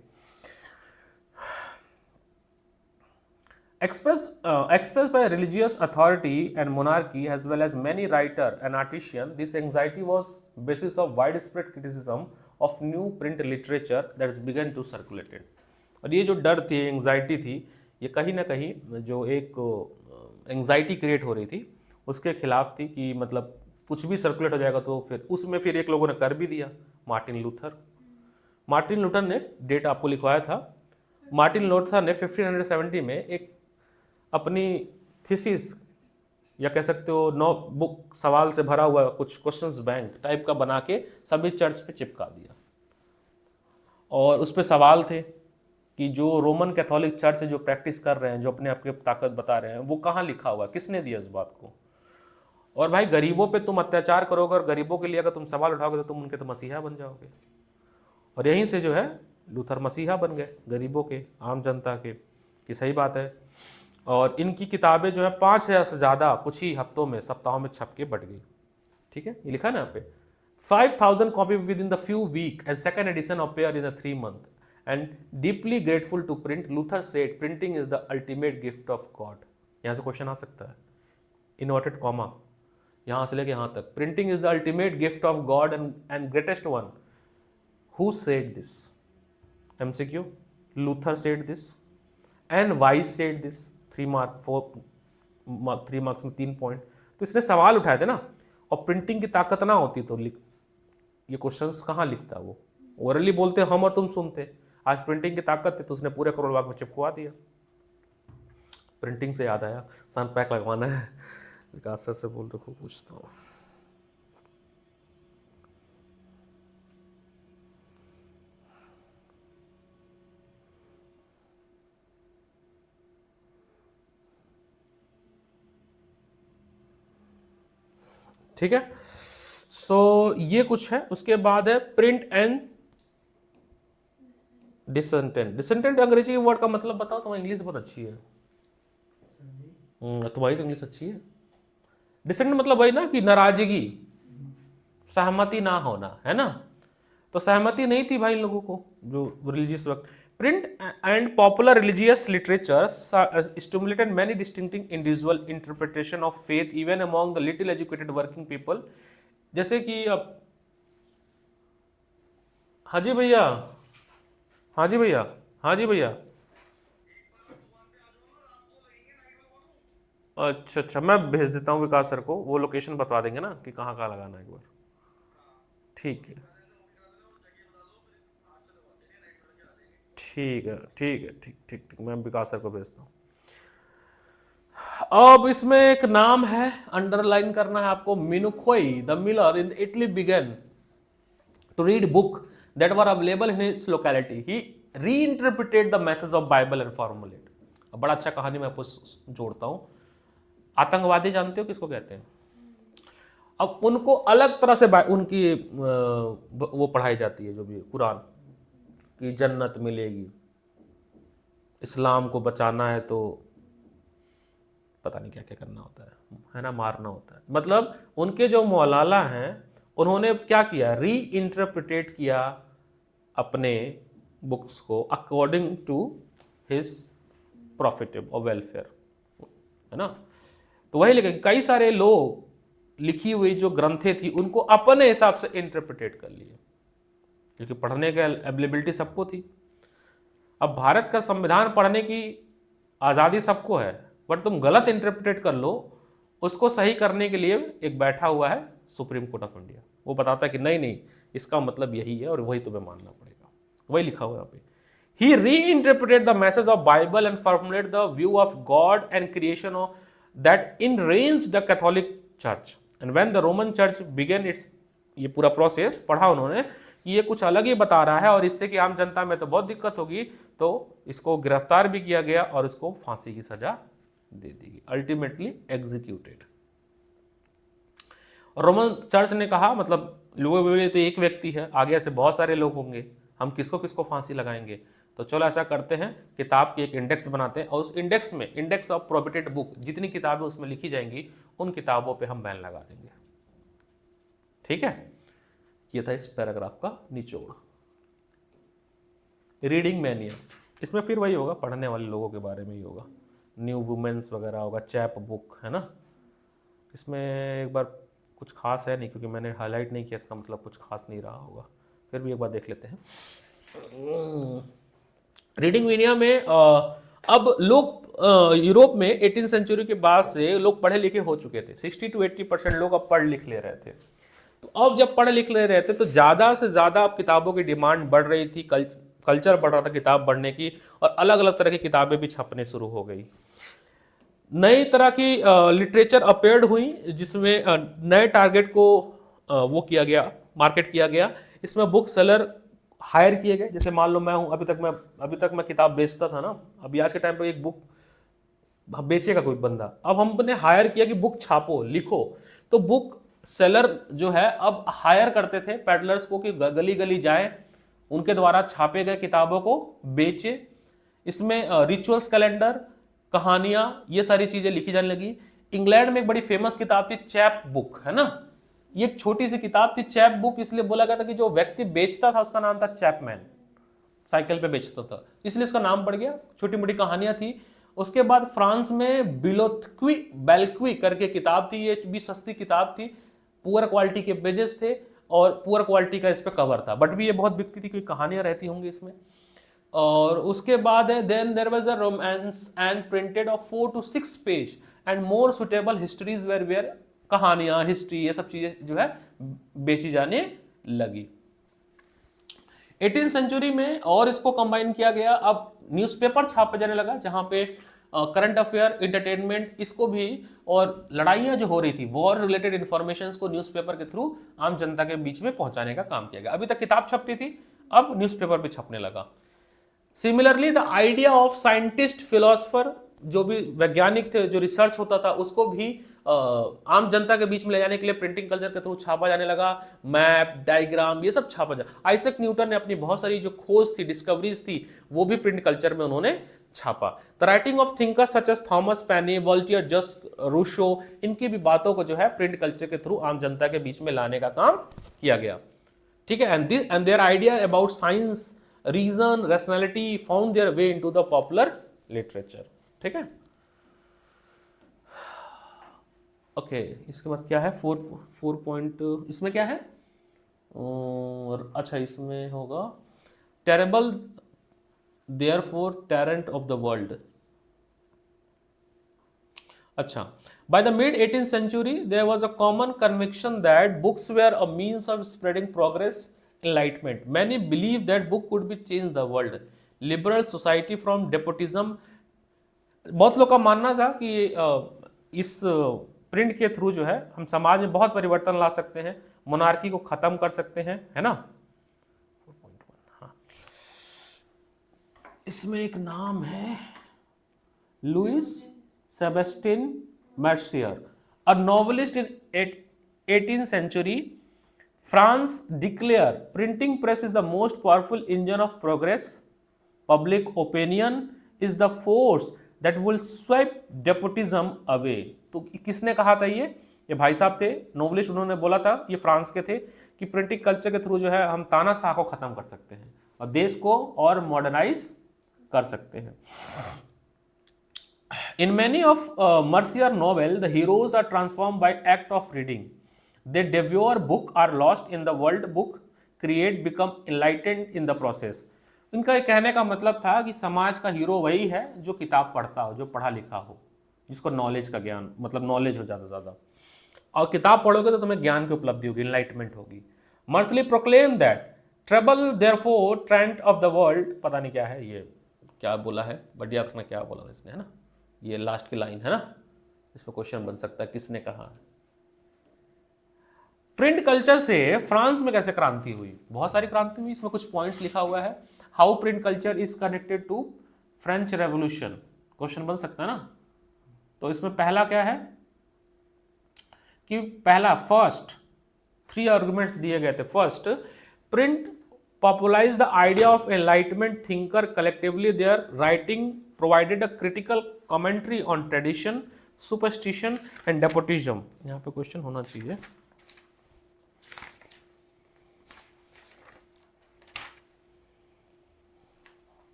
[SPEAKER 1] Expressed by religious authority and monarchy as well as many writer and artisan, this anxiety was basis of widespread criticism of new print literature that has begun to circulated। और ये जो डर थी, एंग्जाइटी थी, ये कहीं ना कहीं जो एक एंग्जाइटी क्रिएट हो रही थी उसके खिलाफ थी कि मतलब कुछ भी सर्कुलेट हो जाएगा तो फिर उसमें फिर एक लोगों ने कर भी दिया, मार्टिन लूथर ने, डेट आपको लिखवाया था, मार्टिन लूथर ने 1570 में एक अपनी थीसिस या कह सकते हो बुक सवाल से भरा हुआ कुछ क्वेश्चंस बैंक टाइप का बना के सभी चर्च पे चिपका दिया। और उस पर सवाल थे कि जो रोमन कैथोलिक चर्च जो प्रैक्टिस कर रहे हैं, जो अपने आप की ताकत बता रहे हैं, वो कहाँ लिखा हुआ है, किसने दिया इस बात को। और भाई गरीबों पे तुम अत्याचार करोगे और गरीबों के लिए अगर तुम सवाल उठाओगे तो तुम उनके तो मसीहा बन जाओगे। और यहीं से जो है लूथर मसीहा बन गए, गरीबों के, आम जनता के, कि सही बात है। और इनकी किताबें जो है 5000 से ज़्यादा कुछ ही हफ्तों में, सप्ताहों में छप के बढ़ गई। ठीक है, ये लिखा ना यहाँ पे 5000 copy within the few week and second edition appear in 3 months and deeply grateful to print, Luther said printing is the ultimate gift of God. यहाँ से क्वेश्चन आ सकता है, इनवर्टेड कॉमा यहाँ से लेके यहाँ तक, printing is the ultimate gift of God and greatest one. Who said this? MCQ, Luther said this and why said this. 3 marks में 3 पॉइंट। तो इसने सवाल उठाए थे ना, और प्रिंटिंग की ताकत ना होती तो ये क्वेश्चंस कहाँ लिखता वो, ओरली बोलते हम और तुम सुनते। आज प्रिंटिंग की ताकत थी तो उसने पूरे करोड़ बाग में चिपकवा दिया। प्रिंटिंग से याद आया, सन पैक लगवाना है, विकास सर से बोल तो खूब पूछता हूँ। ठीक है, सो ये कुछ है। उसके बाद है प्रिंट एंड डिसेंटेंट। डिसेंटेंट अंग्रेजी के वर्ड का मतलब बताओ, तुम्हारी इंग्लिश बहुत अच्छी है। तुम्हारी तो इंग्लिश अच्छी है। डिसेंटेंट मतलब वही ना कि नाराजगी, सहमति ना होना, है ना। तो सहमति नहीं थी भाई लोगों को, जो रिलीजियस वक्त। Print and popular religious literature stimulated many distinctive individual interpretation of faith even among the little educated working people. जैसे कि अब हाँ जी भैया, हाँ जी भैया, हाँ जी भैया। अच्छा अच्छा, मैं भेज देता हूँ विकास सर को, वो लोकेशन बता देंगे ना कि कहाँ कहाँ लगाना है एक बार। ठीक है, ठीक है, ठीक है, ठीक ठीक ठीक, मैं विकास सर को भेजता हूँ। अब इसमें एक नाम है, अंडरलाइन करना है आपको, Menocchio the miller in Italy began to read book that were available in his locality. He reinterpreted the message of Bible and formulate. अब बड़ा अच्छा कहानी मैं आपको जोड़ता हूँ। आतंकवादी जानते हो किसको कहते हैं? अब उनको अलग तरह से उनकी वो पढ़ाई जाती है, जो भी कुरान की जन्नत मिलेगी, इस्लाम को बचाना है तो पता नहीं क्या क्या करना होता है ना, मारना होता है। मतलब उनके जो मौलाना हैं, उन्होंने क्या किया, री इंटरप्रिटेट किया अपने बुक्स को अकॉर्डिंग टू हिज प्रॉफिटेबल और वेलफेयर, है ना। तो वही लिखे, कई सारे लोग लिखी हुई जो ग्रंथें थी उनको अपने हिसाब से इंटरप्रिटेट कर लिए, क्योंकि पढ़ने की अवेलेबिलिटी सबको थी। अब भारत का संविधान पढ़ने की आज़ादी सबको है, बट तुम गलत इंटरप्रेट कर लो, उसको सही करने के लिए एक बैठा हुआ है सुप्रीम कोर्ट ऑफ इंडिया, वो बताता है कि नहीं नहीं, इसका मतलब यही है और वही तुम्हें मानना पड़ेगा। वही लिखा हुआ है यहाँ पे, he reinterpreted the message of Bible and formulated the view of God and creation of that enraged the Catholic Church. And when the Roman Church began its, ये पूरा प्रोसेस पढ़ा उन्होंने कि ये कुछ अलग ही बता रहा है और इससे कि आम जनता में तो बहुत दिक्कत होगी, तो इसको गिरफ्तार भी किया गया और इसको फांसी की सजा दे दी गई, अल्टीमेटली एग्जीक्यूटेड। रोमन चर्च ने कहा, मतलब लोगों के तो एक व्यक्ति है, आगे ऐसे बहुत सारे लोग होंगे, हम किसको किसको फांसी लगाएंगे, तो चलो ऐसा करते हैं, किताब की एक इंडेक्स बनाते हैं और उस इंडेक्स में, इंडेक्स ऑफ प्रोहिबिटेड बुक, जितनी किताबें उसमें लिखी जाएंगी उन किताबों पे हम बैन लगा देंगे। ठीक है, ये था इस पैराग्राफ का निचोड़। रीडिंग मैनिया, इसमें फिर वही होगा, पढ़ने वाले लोगों के बारे में ही होगा, न्यू वुमेन्स वगैरह होगा, चैप बुक है ना। इसमें एक बार कुछ खास है नहीं, क्योंकि मैंने हाईलाइट नहीं किया, इसका मतलब कुछ खास नहीं रहा होगा, फिर भी एक बार देख लेते हैं। रीडिंग मीडिया में अब लोग यूरोप में 18 सेंचुरी के बाद से लोग पढ़े लिखे हो चुके थे, 60 to 80% लोग अब पढ़ लिख ले रहे थे। तो अब जब पढ़ लिख ले रहे थे तो ज़्यादा से ज़्यादा अब किताबों की डिमांड बढ़ रही थी, कल्चर बढ़ रहा था किताब पढ़ने की, और अलग अलग तरह की किताबें भी छपने शुरू हो गई। नई तरह की लिटरेचर अपेयर्ड हुई, जिसमें नए टारगेट को वो किया गया, मार्केट किया गया। इसमें बुक सेलर हायर किए गए, जैसे मान लो मैं हूं, अभी तक मैं किताब बेचता था ना, अभी आज के टाइम पे एक बुक बेचेगा कोई बंदा, अब हमने हायर किया कि बुक छापो, लिखो। तो बुक सेलर जो है अब हायर करते थे पेडलर्स को कि गली गली जाए, उनके द्वारा छापे गए किताबों को बेचे। इसमें रिचुअल्स कैलेंडर, कहानियां, ये सारी चीजें लिखी जाने लगी। इंग्लैंड में एक बड़ी फेमस किताब थी चैप बुक, है ना। ये एक छोटी सी किताब थी चैप बुक, इसलिए बोला गया था कि जो व्यक्ति बेचता था उसका नाम था चैपमैन, साइकिल पे बेचता था, इसलिए इसका नाम पड़ गया। छोटी मोटी कहानियां थी। उसके बाद फ्रांस में बिलोत्क्वी बेल्क्वी करके किताब थी, ये भी सस्ती किताब थी, पुअर क्वालिटी के पेजेस थे और पुअर क्वालिटी का इस पे कवर था, बट भी ये बहुत बिकती थी, क्योंकि कहानियां रहती होंगी इसमें। और उसके बाद है then there was a romance and printed of 4 to 6 page and more suitable histories were कहानियां, हिस्ट्री, ये सब चीजें जो है बेची जाने लगी 18 सेंचुरी में। और इसको कंबाइन किया गया, अब न्यूज़पेपर छापा जाने लगा, जहां पे करंट अफेयर, इंटरटेनमेंट, इसको भी, और लड़ाइयां जो हो रही थी, वॉर रिलेटेड इंफॉर्मेशन को न्यूज़पेपर के थ्रू आम जनता के बीच में पहुंचाने का काम किया गया। अभी तक किताब छपती थी, अब न्यूज़पेपर भी छपने लगा। Similarly the idea of scientist, philosopher, जो भी वैज्ञानिक थे, जो रिसर्च होता था, उसको भी आम जनता के बीच में ले जाने के लिए प्रिंटिंग कल्चर के थ्रू छापा जाने लगा। मैप, डायग्राम, ये सब छापा जा। आइजैक न्यूटन ने अपनी बहुत सारी जो खोज थी, डिस्कवरीज थी, वो भी प्रिंट कल्चर में उन्होंने छापा। The writing of thinkers such as Thomas Paine, Voltaire, Jean Rousseau, इनकी भी बातों को जो है प्रिंट कल्चर के थ्रू आम जनता के बीच में लाने का काम किया गया। ठीक है, and their idea about science, reason, rationality found their way into the popular literature. ठीक है, ओके। इसके बाद क्या है, 4 पॉइंट, इसमें क्या है, और अच्छा इसमें होगा terrible therefore terrain of the world. अच्छा, by the mid 18th century there was a common conviction that books were a means of spreading progress, enlightenment. Many believed that book could be change the world, liberal society from despotism. बहुत लोग का मानना था कि इस print के through जो है हम समाज में बहुत परिवर्तन ला सकते हैं, मोनार्की को खत्म कर सकते हैं, है ना। 4.1, हाँ, इसमें एक नाम है Louis Sebastien Mercier, a novelist in 18th century France declared printing press is the most powerful engine of progress. Public opinion is the force that will sweep despotism away. तो किसने कहा था ये भाई साहब थे, नोवेलिस्ट, उन्होंने बोला था, ये फ्रांस के थे, कि प्रिंटिंग कल्चर के थ्रू जो है हम तानाशाह को खत्म कर सकते हैं और देश को और मॉडर्नाइज कर सकते हैं। In many of Mercier novel, the heroes are transformed by act of reading. They devour book, are lost in the world book, create, become enlightened in the process. इनका कहने का मतलब था कि समाज का हीरो वही है जो किताब पढ़ता हो, जो पढ़ा लिखा हो, जिसको नॉलेज का ज्ञान, मतलब नॉलेज हो ज़्यादा, और किताब पढ़ोगे तो तुम्हें ज्ञान की उपलब्धि होगी, इनलाइटमेंट होगी। Mercier proclaim that tremble therefore tyrants of the world, पता नहीं क्या है ये, क्या बोला है, बढ़िया रखना क्या बोला इसने, है ना, ये लास्ट की लाइन है ना, इसमें क्वेश्चन बन सकता है किसने कहा। प्रिंट कल्चर से फ्रांस में कैसे क्रांति हुई, बहुत सारी क्रांति हुई, इसमें कुछ पॉइंट्स लिखा हुआ है। How print culture is connected to French revolution, question बन सकता है ना। तो इसमें पहला क्या है कि पहला फर्स्ट 3 आर्गुमेंट्स दिए गए थे। First, print popularized the idea of enlightenment thinker collectively. Their writing provided a critical commentary on tradition, superstition and despotism. यहाँ पे क्वेश्चन होना चाहिए।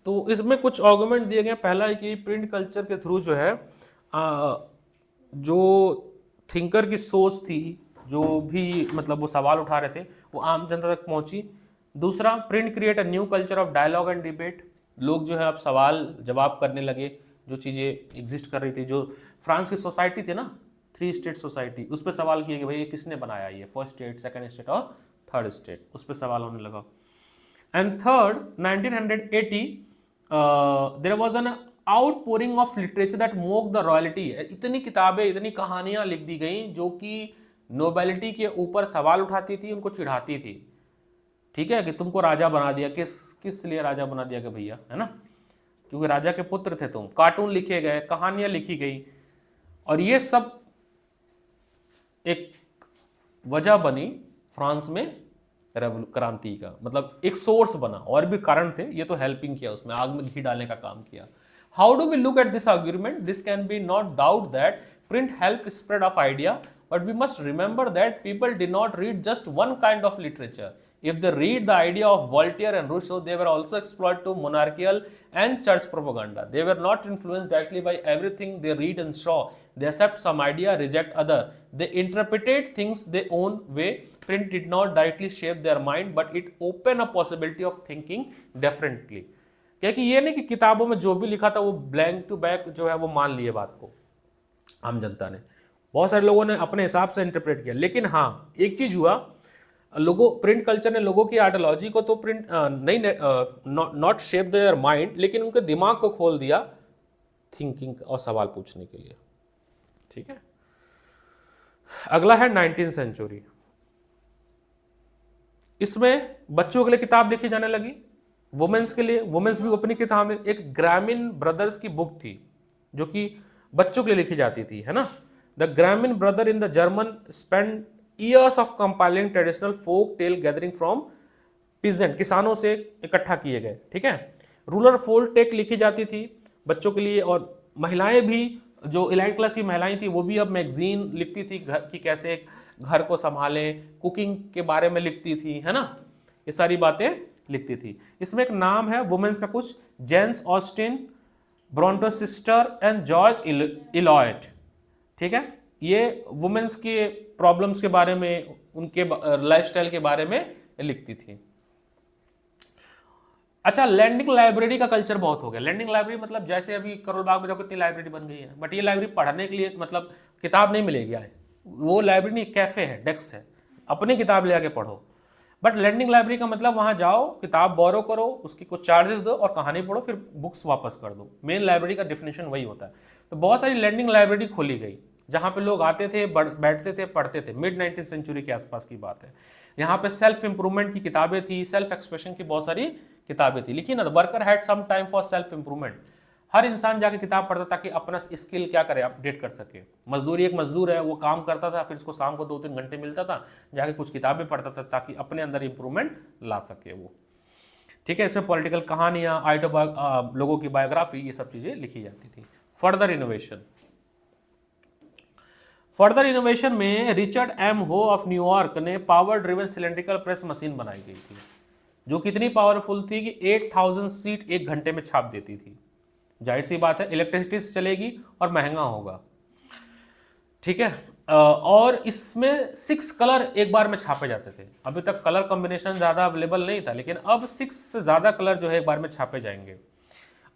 [SPEAKER 1] तो इसमें कुछ आर्गुमेंट दिए गए। पहला है कि प्रिंट कल्चर के थ्रू जो है जो थिंकर की सोच थी, जो भी मतलब वो सवाल उठा रहे थे, वो आम जनता तक पहुंची। दूसरा, print create a new culture of dialogue and debate. लोग जो है अब सवाल जवाब करने लगे, जो चीज़ें एग्जिस्ट कर रही थी, जो फ्रांस की सोसाइटी थी ना, 3 स्टेट सोसाइटी, उस पर सवाल किए कि भाई ये किसने बनाया, ये फर्स्ट स्टेट, सेकंड स्टेट और थर्ड स्टेट, उस पर सवाल होने लगा। And third, 1980 there was an outpouring of literature that mock the royalty. इतनी किताबें, इतनी कहानियां लिख दी गई जो कि नोबेलिटी के ऊपर सवाल उठाती थी, उनको चिढ़ाती थी। ठीक है, कि तुमको राजा बना दिया, किस लिए राजा बना दिया कि भैया, है ना, क्योंकि राजा के पुत्र थे तुम। कार्टून लिखे गए, कहानियां लिखी गई, और ये सब एक वजह बनी फ्रांस में क्रांति का, मतलब एक सोर्स बना। और भी कारण थे, ये तो हेल्पिंग किया, उसमें आग में घी डालने का काम किया। How do we look at this argument? This can be not doubt that print help spread of idea, but we must remember that people did not read just one kind of literature. If they read the idea of Voltaire and Rousseau, they were also exposed to monarchical and church propaganda. They were not influenced directly by everything they read and saw. They accept some idea, reject other. They interpreted things their own way. Print did not directly shape their mind, but it opened a possibility of thinking differently. क्योंकि ये नहीं कि किताबों में जो भी लिखा था वो ब्लैंक टू बैक जो है वो मान लिए बात को आम जनता ने। बहुत सारे लोगों ने अपने हिसाब से इंटरप्रेट किया। लेकिन हाँ, एक चीज हुआ, लोगों, प्रिंट कल्चर ने लोगों की आइडियोलॉजी को तो प्रिंट नहीं, नॉट शेप देयर माइंड, लेकिन उनके दिमाग को खोल दिया थिंकिंग और सवाल पूछने के लिए। ठीक है, अगला है 19th सेंचुरी। इसमें बच्चों के लिए किताब लिखी जाने लगी, वुमेन्स के लिए, वुमेन्स भी अपनी किताब में। एक ग्रामीण ब्रदर्स की बुक थी जो कि बच्चों के लिए लिखी जाती थी, है ना। द ग्रामीण brother in the German spend years of compiling traditional folk tale gathering from peasant, किसानों से इकट्ठा किए गए। ठीक है, रूरल फोल्क टेक लिखी जाती थी, बच्चों के लिए, और महिलाएं भी, जो इलाइट क्लास की महिलाएं थी वो भी अब मैगजीन लिखती थी घर की, कैसे घर को संभालें, कुकिंग के बारे में लिखती थी, है ना, ये सारी बातें लिखती थी। इसमें एक नाम है वुमेन्स का कुछ, Jane Austen, Bronte sister and George Eliot, ठीक है, ये वुमेन्स के प्रॉब्लम्स के बारे में, उनके लाइफस्टाइल के बारे में लिखती थी। अच्छा, लैंडिंग लाइब्रेरी का कल्चर बहुत हो गया। लैंडिंग लाइब्रेरी मतलब जैसे अभी करोल बाग में देखो कितनी लाइब्रेरी बन गई है, बट ये लाइब्रेरी पढ़ने के लिए मतलब किताब नहीं मिलेगी, आए वो लाइब्रेरी नहीं, कैफे है, डेस्क है, अपनी किताब ले आके पढ़ो। बट लैंडिंग लाइब्रेरी का मतलब वहां जाओ, किताब बोरो करो, उसकी कुछ चार्जेस दो और कहानी पढ़ो, फिर बुक्स वापस कर दो। मेन लाइब्रेरी का डिफिनेशन वही होता है। तो बहुत सारी लैंडिंग लाइब्रेरी खोली गई जहां पे लोग आते थे, बैठते थे, पढ़ते थे। मिड 19th सेंचुरी के आसपास की बात है। यहाँ पे सेल्फ इंप्रूवमेंट की किताबें थी, सेल्फ एक्सप्रेशन की बहुत सारी किताबें थी। लिखिए ना, worker had some time for self improvement. हर इंसान जाके किताब पढ़ता ताकि अपना स्किल क्या करे, अपडेट कर सके। मजदूरी, एक मजदूर है, वो काम करता था, फिर उसको शाम को 2-3 घंटे मिलता था, जाके कुछ किताबें पढ़ता था ताकि अपने अंदर इंप्रूवमेंट ला सके वो, ठीक है। इसमें पॉलिटिकल कहानियां, लोगों की बायोग्राफी, ये सब चीजें लिखी जाती थी। फर्दर इनोवेशन, में रिचर्ड एम हो ऑफ न्यूयॉर्क ने power driven cylindrical press machine बनाई गई थी, जो कितनी पावरफुल थी कि 8000 सीट एक घंटे में छाप देती थी। जाहिर सी बात है, इलेक्ट्रिसिटी से चलेगी और महंगा होगा, ठीक है। और इसमें 6 कलर एक बार में छापे जाते थे। अभी तक कलर कॉम्बिनेशन ज़्यादा अवेलेबल नहीं था, लेकिन अब 6 से ज़्यादा कलर जो है एक बार में छापे जाएंगे,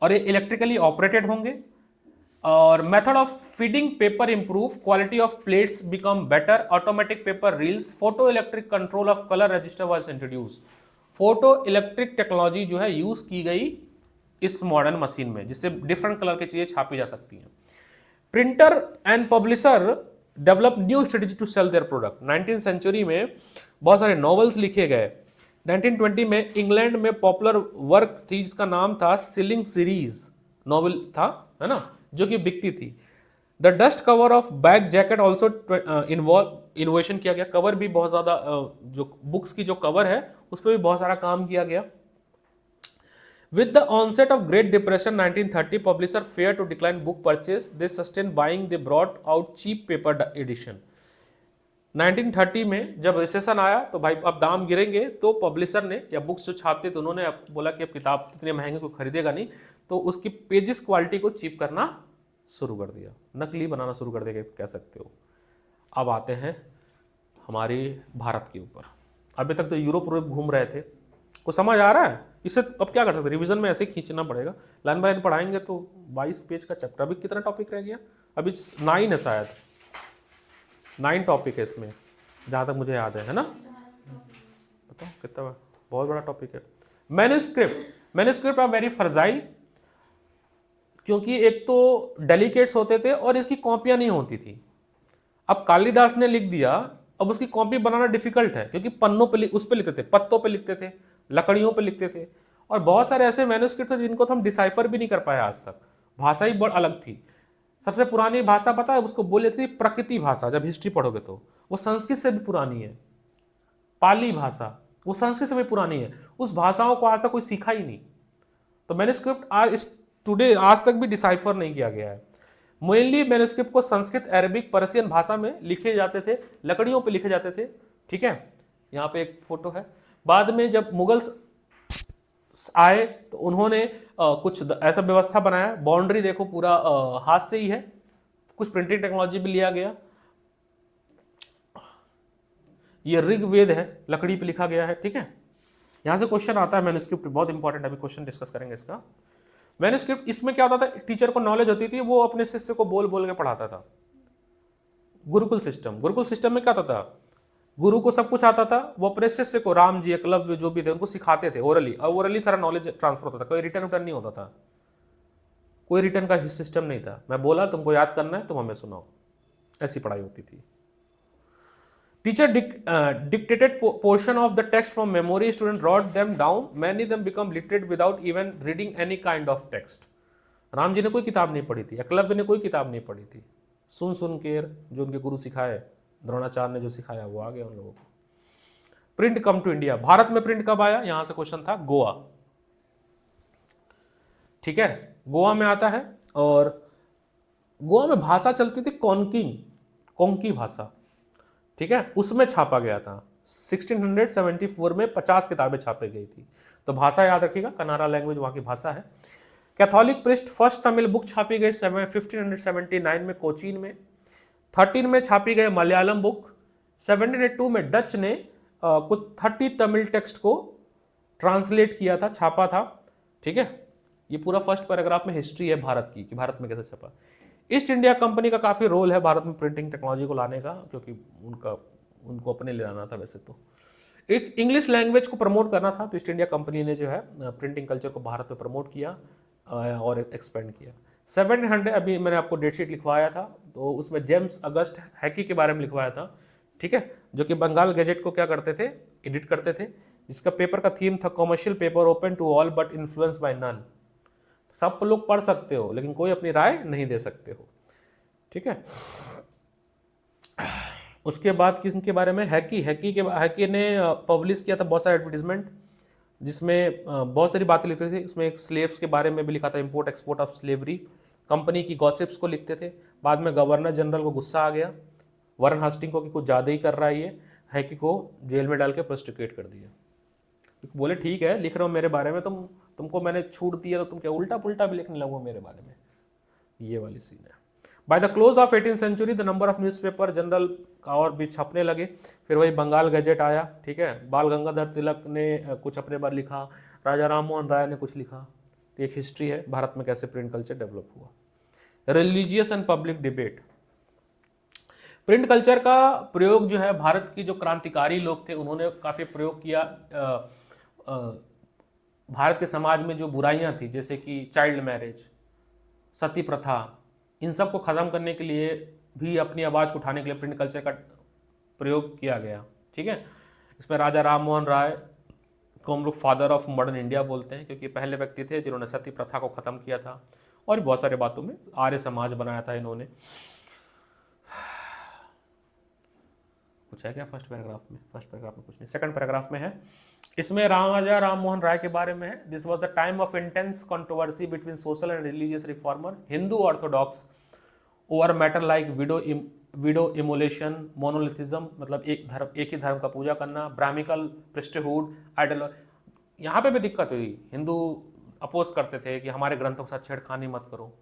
[SPEAKER 1] और ये इलेक्ट्रिकली ऑपरेटेड होंगे। और method of feeding paper improve, quality of plates become better, automatic paper reels, photo electric control of colour register was introduce. Photo electric technology जो है यूज की गई इस मॉडर्न मशीन में, जिससे डिफरेंट कलर की चीजें छापी जा सकती हैं। Printer and publisher develop new strategy to sell their product. 19th century में बहुत सारे नॉवेल्स लिखे गए। 1920 में इंग्लैंड में पॉपुलर वर्क थी जिसका नाम था सिलिंग सीरीज, नॉवेल था, है ना, जो कि बिकती थी। The dust cover of back jacket also innovation किया गया। कवर भी बहुत ज्यादा, जो बुक्स की जो कवर है उस पर भी बहुत सारा काम किया गया। With the onset of Great Depression 1930, publisher feared to decline book purchase. They sustained buying. They brought out cheap paper edition. 1930 में जब रिसेशन आया तो भाई अब दाम गिरेंगे, तो पब्लिशर ने या बुक्स जो छापते थे उन्होंने बोला कि अब किताब इतने महंगे को खरीदेगा नहीं, तो उसकी पेजेस क्वालिटी को चीप करना शुरू कर दिया, नकली बनाना शुरू कर दिया कह सकते हो। अब आते हैं हमारी भारत के ऊपर। अभी तक तो यूरोप घूम रहे थे, को समझ आ रहा है? इसे अब क्या कर सकते, रिवीजन में ऐसे खींचना पड़ेगा, लाइन बाय लाइन पढ़ाएंगे तो 22 पेज का चैप्टर। अभी कितना टॉपिक रह गया? अभी 9 है शायद, 9 टॉपिक है इसमें जहाँ तक मुझे याद है ना? बताओ कितना, बहुत बड़ा टॉपिक है। मैन्युस्क्रिप्ट आर वेरी फ्रजाइल, क्योंकि एक तो डेलिकेट्स होते थे और इसकी कॉपियां नहीं होती थी। अब कालिदास ने लिख दिया, अब उसकी कॉपी बनाना डिफिकल्ट है, क्योंकि पन्नों पे उस पे लिखते थे, पत्तों पे लिखते थे, लकड़ियों पे लिखते थे, और बहुत सारे ऐसे मैन्युस्क्रिप्ट थे जिनको तो हम डिसाइफर भी नहीं कर पाए आज तक। भाषा ही बहुत अलग थी। सबसे पुरानी भाषा पता है उसको बोले थी प्रकृति भाषा, जब हिस्ट्री पढ़ोगे तो वो संस्कृत से भी पुरानी है। पाली भाषा वो संस्कृत से भी पुरानी है, उस भाषाओं को आज तक कोई सीखा ही नहीं। तो मैन्युस्क्रिप्ट आज टुडे आज तक भी डिसाइफर नहीं किया गया है। मेनली मैन्युस्क्रिप्ट को संस्कृत, अरबिक, पर्शियन भाषा में लिखे जाते थे, लकड़ियों पे लिखे जाते थे, ठीक है। यहाँ पे एक फोटो है। बाद में जब मुगल्स आए तो उन्होंने कुछ ऐसा व्यवस्था बनाया, बाउंड्री देखो पूरा हाथ से ही है, कुछ प्रिंटिंग टेक्नोलॉजी भी लिया गया। ये ऋग्वेद है, लकड़ी पे लिखा गया है, ठीक है। यहां से क्वेश्चन आता है मैन्युस्क्रिप्ट, बहुत इंपॉर्टेंट, अभी क्वेश्चन डिस्कस करेंगे इसका। मैन्युस्क्रिप्ट, इसमें क्या होता था, टीचर को नॉलेज होती थी, वो अपने शिष्य को बोल बोल के पढ़ाता था। गुरुकुल सिस्टम में क्या होता था, गुरु को सब कुछ आता था, वो अपने शिष्य को, राम जी, एकलव्य जो भी थे, उनको सिखाते थे ओरली, और ओरली सारा नॉलेज ट्रांसफर होता था, कोई रिटर्न नहीं होता था, कोई रिटर्न का सिस्टम नहीं था। मैं बोला तुमको याद करना है, तुम हमें सुनाओ, ऐसी पढ़ाई होती थी। Teacher dictated portion of the text from memory, student wrote them down, many of them become literate without even reading any kind of text. Ram ji ने कोई किताब नहीं पढ़ी थी, एकलव्य ने कोई किताब नहीं पढ़ी थी, सुन सुन के जो उनके गुरु सिखाए, द्रोणाचार्य ने जो सिखाया वो आ गया उन लोगों को। Print come to India, Bharat में प्रिंट कब आया, यहां से क्वेश्चन था, गोवा, ठीक है, गोवा में आता है। और गोवा में भाषा चलती थी कोंकणी भाषा, ठीक है, उसमें छापा गया था। 1674 में 50 किताबें छापी गई थी। तो भाषा याद रखिएगा, कनाडा लैंग्वेज वहाँ की भाषा है। Catholic priest first Tamil book छापी गई 1579 में कोचीन में। 13 में छापी गई मलयालम बुक। 1782 में डच ने कुछ 30 तमिल टेक्स्ट को ट्रांसलेट किया था, छापा था, ठीक है। ये पूरा फर्स्ट पैराग्राफ में हिस्ट्री है भारत की, कि भारत में कैसे छपा। ईस्ट इंडिया कंपनी का काफ़ी रोल है भारत में प्रिंटिंग टेक्नोलॉजी को लाने का, क्योंकि उनको अपने ले आना था वैसे तो। एक इंग्लिश लैंग्वेज को प्रमोट करना था, तो ईस्ट इंडिया कंपनी ने जो है प्रिंटिंग कल्चर को भारत में प्रमोट किया और एक्सपेंड किया। 700, अभी मैंने आपको डेट शीट लिखवाया था, तो उसमें जेम्स अगस्ट हैकी के बारे में लिखवाया था, ठीक है, जो कि बंगाल गैजेट को क्या करते थे, एडिट करते थे। जिसका पेपर का थीम था commercial paper open to all but influence by none. सब लोग पढ़ सकते हो लेकिन कोई अपनी राय नहीं दे सकते हो, ठीक है। उसके बाद किसके बारे में, हैकी ने पब्लिश किया था बहुत सारे एडवर्टीजमेंट, जिसमें बहुत सारी बातें लिखते थे। इसमें एक स्लेव्स के बारे में भी लिखा था, import export of slavery, company की गॉसिप्स को लिखते थे। बाद में गवर्नर जनरल को गुस्सा आ गया वारन हास्टिंग को कि कुछ ज़्यादा ही कर रहा है ये, हैकी को जेल में डाल के प्रोस्टिक्यूट कर दिया। बोले ठीक है लिख रहा हूँ मेरे बारे में, तुमको मैंने छूट दिया तो तुम क्या उल्टा पुल्टा भी लिखने लगो मेरे बारे में, ये वाली सीन है। By the close of 18th century the number of newspaper journal का और भी छपने लगे। फिर वही बंगाल गैजेट आया, ठीक है, बाल गंगाधर तिलक ने कुछ अपने बारे लिखा, राजा राम मोहन राय ने कुछ लिखा। तो एक हिस्ट्री है भारत में कैसे प्रिंट कल्चर डेवलप हुआ। Religious and public debate, print culture का प्रयोग जो है भारत की जो क्रांतिकारी लोग थे उन्होंने काफ़ी प्रयोग किया। भारत के समाज में जो बुराइयां थी, जैसे कि चाइल्ड मैरिज, सती प्रथा, इन सब को ख़त्म करने के लिए भी, अपनी आवाज़ को उठाने के लिए प्रिंट कल्चर का प्रयोग किया गया, ठीक है। इसमें राजा राम मोहन राय को हम लोग फादर ऑफ मॉडर्न इंडिया बोलते हैं, क्योंकि पहले व्यक्ति थे जिन्होंने सती प्रथा को ख़त्म किया था, और बहुत सारे बातों में आर्य समाज बनाया था इन्होंने। कुछ है क्या फर्स्ट पैराग्राफ में? फर्स्ट पैराग्राफ में कुछ नहीं, सेकंड पैराग्राफ में है। इसमें राजा राम मोहन राय के बारे में है। This was the time of intense controversy between social and religious reformer, Hindu orthodox over matter like widow immolation, monolithism, मतलब एक ही धर्म का पूजा करना, ब्राह्मिकल प्रिस्टहुड, आइडल। यहाँ पे भी दिक्कत हुई, हिंदू अपोज करते थे कि हमारे ग्रंथों के साथ छेड़खानी मत करो,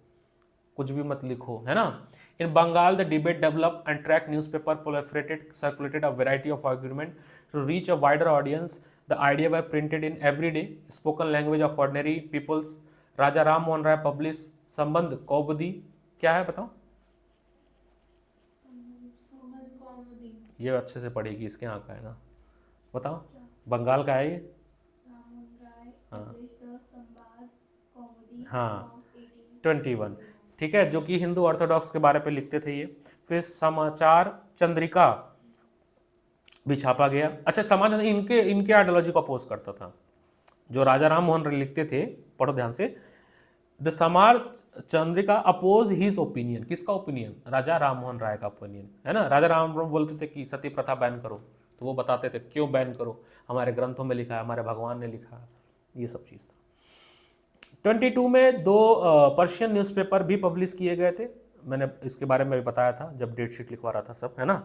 [SPEAKER 1] कुछ भी मत लिखो, है ना। In Bengal, the debate developed and track newspaper proliferated, circulated a variety of argument to reach a wider audience. The idea were printed in everyday spoken language of ordinary peoples. Raja Ram Mohan Roy publish Sambad Kaumudi, क्या है बताओ? ये अच्छे से पढ़ेगी, इसके यहाँ का है ना, बताओ बंगाल का है ये। हाँ 21, ठीक है, जो कि हिंदू ऑर्थोडॉक्स के बारे पे लिखते थे ये। फिर समाचार चंद्रिका भी छापा गया। अच्छा, समाचार इनके आइडियोलॉजी को अपोज करता था, जो राजा राम मोहन राय लिखते थे, पढ़ो ध्यान से। द समार चंद्रिका अपोज हिज ओपिनियन, किसका ओपिनियन? राजा राम मोहन राय का ओपिनियन, है ना। राजा राम मोहन बोलते थे कि सती प्रथा बैन करो, तो वो बताते थे क्यों बैन करो, हमारे ग्रंथों में लिखा है, हमारे भगवान ने लिखा, ये सब चीज़ था। 22 में 2 पर्शियन न्यूज़पेपर भी पब्लिश किए गए थे, मैंने इसके बारे में भी बताया था जब डेट शीट लिखवा रहा था सब, है ना।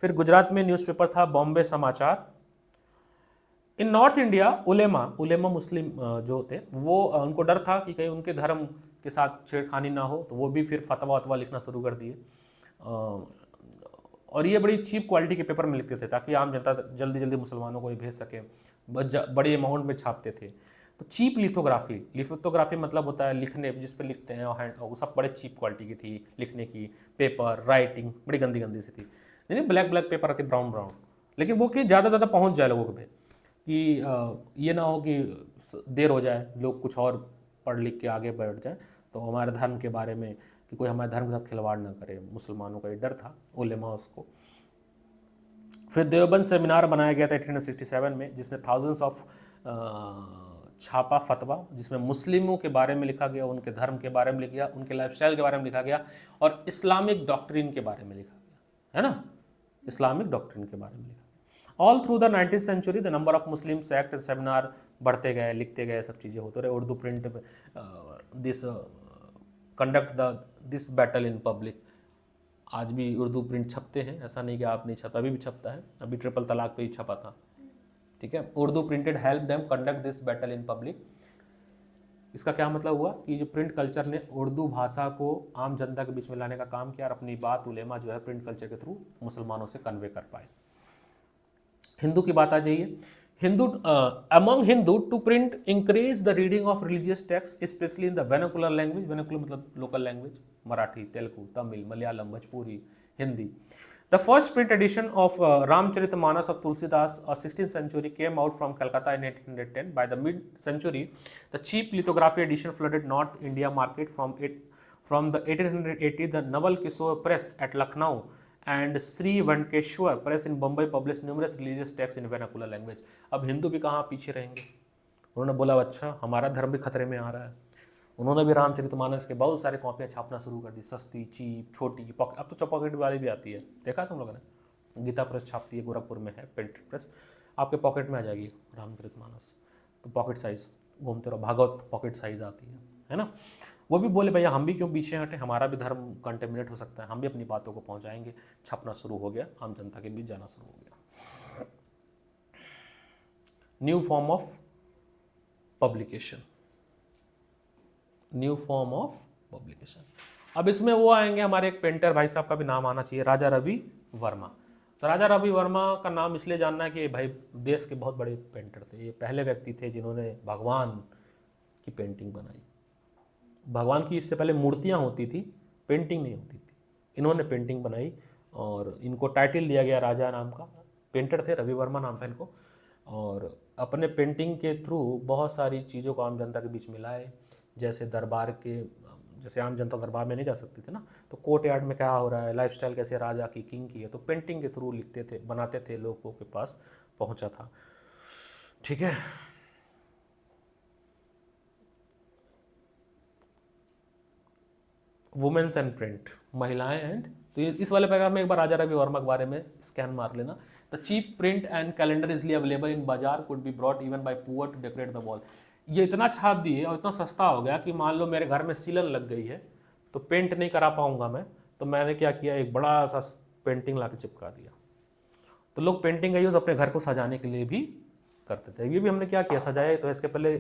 [SPEAKER 1] फिर गुजरात में न्यूज़पेपर था बॉम्बे समाचार। इन नॉर्थ इंडिया उलेमा मुस्लिम जो थे वो, उनको डर था कि कहीं उनके धर्म के साथ छेड़खानी ना हो, तो वो भी फिर फतवा वतवा लिखना शुरू कर दिए। और ये बड़ी चीप क्वालिटी के पेपर में लिखते थे, ताकि आम जनता जल्दी जल्दी मुसलमानों को ये भेज सके, बड़े अमाउंट में छापते थे। तो चीप लिथोग्राफी मतलब होता है लिखने, जिस पे लिखते हैं, और वो सब बड़े चीप क्वालिटी की थी लिखने की, पेपर राइटिंग बड़ी गंदी गंदी सी थी, यानी ब्लैक पेपर आती, ब्राउन। लेकिन वो कि ज़्यादा पहुंच जाए लोगों पे, कि ये ना हो कि देर हो जाए, लोग कुछ और पढ़ लिख के आगे बढ़ जाए, तो हमारे धर्म के बारे में कि कोई हमारे धर्म के साथ खिलवाड़ ना करे, मुसलमानों का ये डर था उलेमा उसको। फिर देवबंद सेमिनार बनाया गया था 1867 में, जिसने थाउजेंड्स ऑफ छापा फतवा, जिसमें मुस्लिमों के बारे में लिखा गया, उनके धर्म के बारे में लिखा गया, उनके लाइफस्टाइल के बारे में लिखा गया, और इस्लामिक डॉक्ट्रिन के बारे में लिखा गया, है ना, इस्लामिक डॉक्ट्रिन के बारे में लिखा गया। All through the 19th century the number of Muslim act and seminar बढ़ते गए, लिखते गए, सब चीज़ें होते रहे। Urdu print this conduct this battle in public. आज भी उर्दू प्रिंट छपते हैं, ऐसा नहीं कि आप नहीं छपता, अभी भी छपता है, अभी ट्रिपल तलाक पे ही छपा था, ठीक है। Urdu printed help them conduct this battle in public. इसका क्या मतलब हुआ कि जो प्रिंट कल्चर ने उर्दू भाषा को आम जनता के बीच में लाने का काम किया और अपनी बात उलेमा जो है प्रिंट कल्चर के थ्रू मुसलमानों से कन्वे कर पाए। हिंदू की बात आ जाइए। Hindu among Hindu to print encourage the reading of religious text specially in the vernacular language. Vernacular मतलब local language, Marathi, Telugu, Tamil, Malayalam, Bhojpuri, Hindi. The first print edition of Ramcharitmanas of Tulsidas, a 16th century, came out from Calcutta in 1810. By the mid-century, the cheap lithography edition flooded North India market. From the 1880, the Naval Kishore Press at Lucknow and Sri Venkateshwar Press in Bombay published numerous religious texts in vernacular language. अब हिंदू भी कहाँ पीछे रहेंगे, उन्होंने बोला अच्छा हमारा धर्म भी खतरे में आ रहा है। उन्होंने भी रामचरितमानस के बहुत सारे कॉपियाँ छापना शुरू कर दी, सस्ती, चीप, छोटी, पॉकेट, अब तो पॉकेट वाली भी आती है, देखा तुम लोगों ने। गीता प्रेस छापती है, गोरखपुर में है प्रिंटेड प्रेस, आपके पॉकेट में आ जाएगी रामचरितमानस, तो पॉकेट साइज घूमते रहो। भागवत पॉकेट साइज आती है ना। वो भी बोले भैया हम भी क्यों पीछे हटे, हमारा भी धर्म कंटेमिनेट हो सकता है, हम भी अपनी बातों को पहुँचाएंगे। छपना शुरू हो गया, आम जनता के बीच जाना शुरू हो गया। New form of publication, new form of publication. अब इसमें वो आएंगे हमारे एक पेंटर भाई साहब का भी नाम आना चाहिए, राजा रवि वर्मा। तो राजा रवि वर्मा का नाम इसलिए जानना है कि भाई देश के बहुत बड़े पेंटर थे, ये पहले व्यक्ति थे जिन्होंने भगवान की पेंटिंग बनाई। भगवान की इससे पहले मूर्तियाँ होती थी, पेंटिंग नहीं होती थी, इन्होंने पेंटिंग बनाई और इनको टाइटल दिया गया राजा नाम का। पेंटर थे, रवि वर्मा नाम था इनको, और अपने पेंटिंग के थ्रू बहुत सारी चीज़ों को आम जनता के बीच में लाए। जैसे दरबार के, जैसे आम जनता दरबार में नहीं जा सकती थी ना, तो कोर्ट यार्ड में क्या हो रहा है, लाइफस्टाइल कैसे राजा की, किंग की है, तो पेंटिंग के थ्रू लिखते थे, बनाते थे, लोगों के पास पहुंचा था, ठीक है। वुमेन्स एंड प्रिंट, महिलाएं एंड, तो इस वाले पैराग्राफ में एक बार राजा रवि वर्मा के बारे में स्कैन मार लेना। The cheap print and calendar easily available in bazaar could be brought even by poor to decorate the wall. ये इतना छाप दिए और इतना सस्ता हो गया कि मान लो मेरे घर में सीलन लग गई है तो पेंट नहीं करा पाऊंगा मैं, तो मैंने क्या किया, एक बड़ा सा पेंटिंग ला के चिपका दिया। तो लोग पेंटिंग का यूज़ अपने घर को सजाने के लिए भी करते थे। ये भी हमने क्या किया, सजाया तो इसके पहले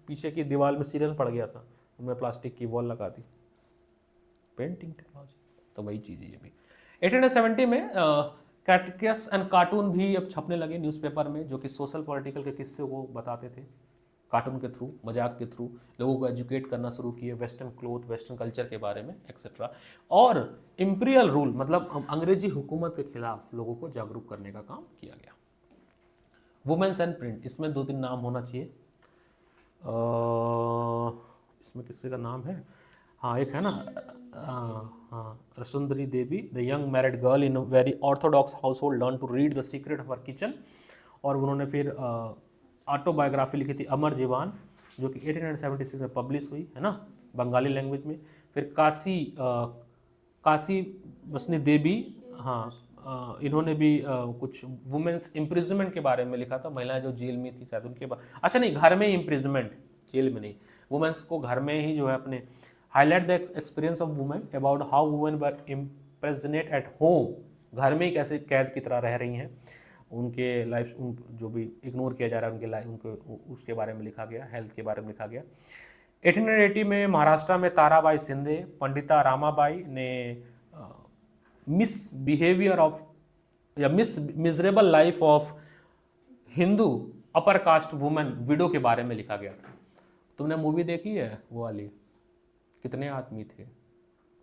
[SPEAKER 1] पीछे की दीवार में सीलन पड़ गया था, तो मैं प्लास्टिक की वॉल लगा दी, पेंटिंग टेक्नोलॉजी। तो वही चीज़ है ये भी। 1870 में कैटकेस एंड कार्टून भी अब छपने लगे न्यूज़पेपर में, जो कि सोशल पॉलिटिकल के किस्से को बताते थे कार्टून के थ्रू, मजाक के थ्रू लोगों को एजुकेट करना शुरू किए, वेस्टर्न क्लोथ, वेस्टर्न कल्चर के बारे में एक्सेट्रा। और इंपीरियल रूल मतलब अंग्रेजी हुकूमत के खिलाफ लोगों को जागरूक करने का काम किया गया। वुमेन्स एंड प्रिंट, इसमें 2-3 नाम होना चाहिए। इसमें किसी का नाम है, हाँ एक है ना, हाँ Sundari Devi, the young married girl in very orthodox household learn to read the secret of her kitchen. और उन्होंने फिर ऑटोबायोग्राफी लिखी थी अमर जीवान, जो कि 1876 में पब्लिश हुई है ना, बंगाली लैंग्वेज में। फिर काशी बसनी देवी, हाँ इन्होंने भी कुछ वुमेन्स इम्प्रिजमेंट के बारे में लिखा था, महिलाएं जो जेल में थी शायद उनके अच्छा नहीं, घर में ही इम्प्रिजमेंट, जेल में नहीं, वुमेन्स को घर में ही जो है अपने highlight the experience of women about how women were imprisoned at home, घर में ही कैसे कैद की तरह रह रही हैं, उनके लाइफ जो भी इग्नोर किया जा रहा है उनके लाइफ, उनको उसके बारे में लिखा गया, हेल्थ के बारे में लिखा गया। 1880 में महाराष्ट्र में ताराबाई शिंदे, पंडिता रामाबाई ने मिस बिहेवियर ऑफ या miss miserable life of Hindu upper caste women window के बारे में लिखा गया था। तुमने मूवी देखी है वो वाली, कितने आदमी थे,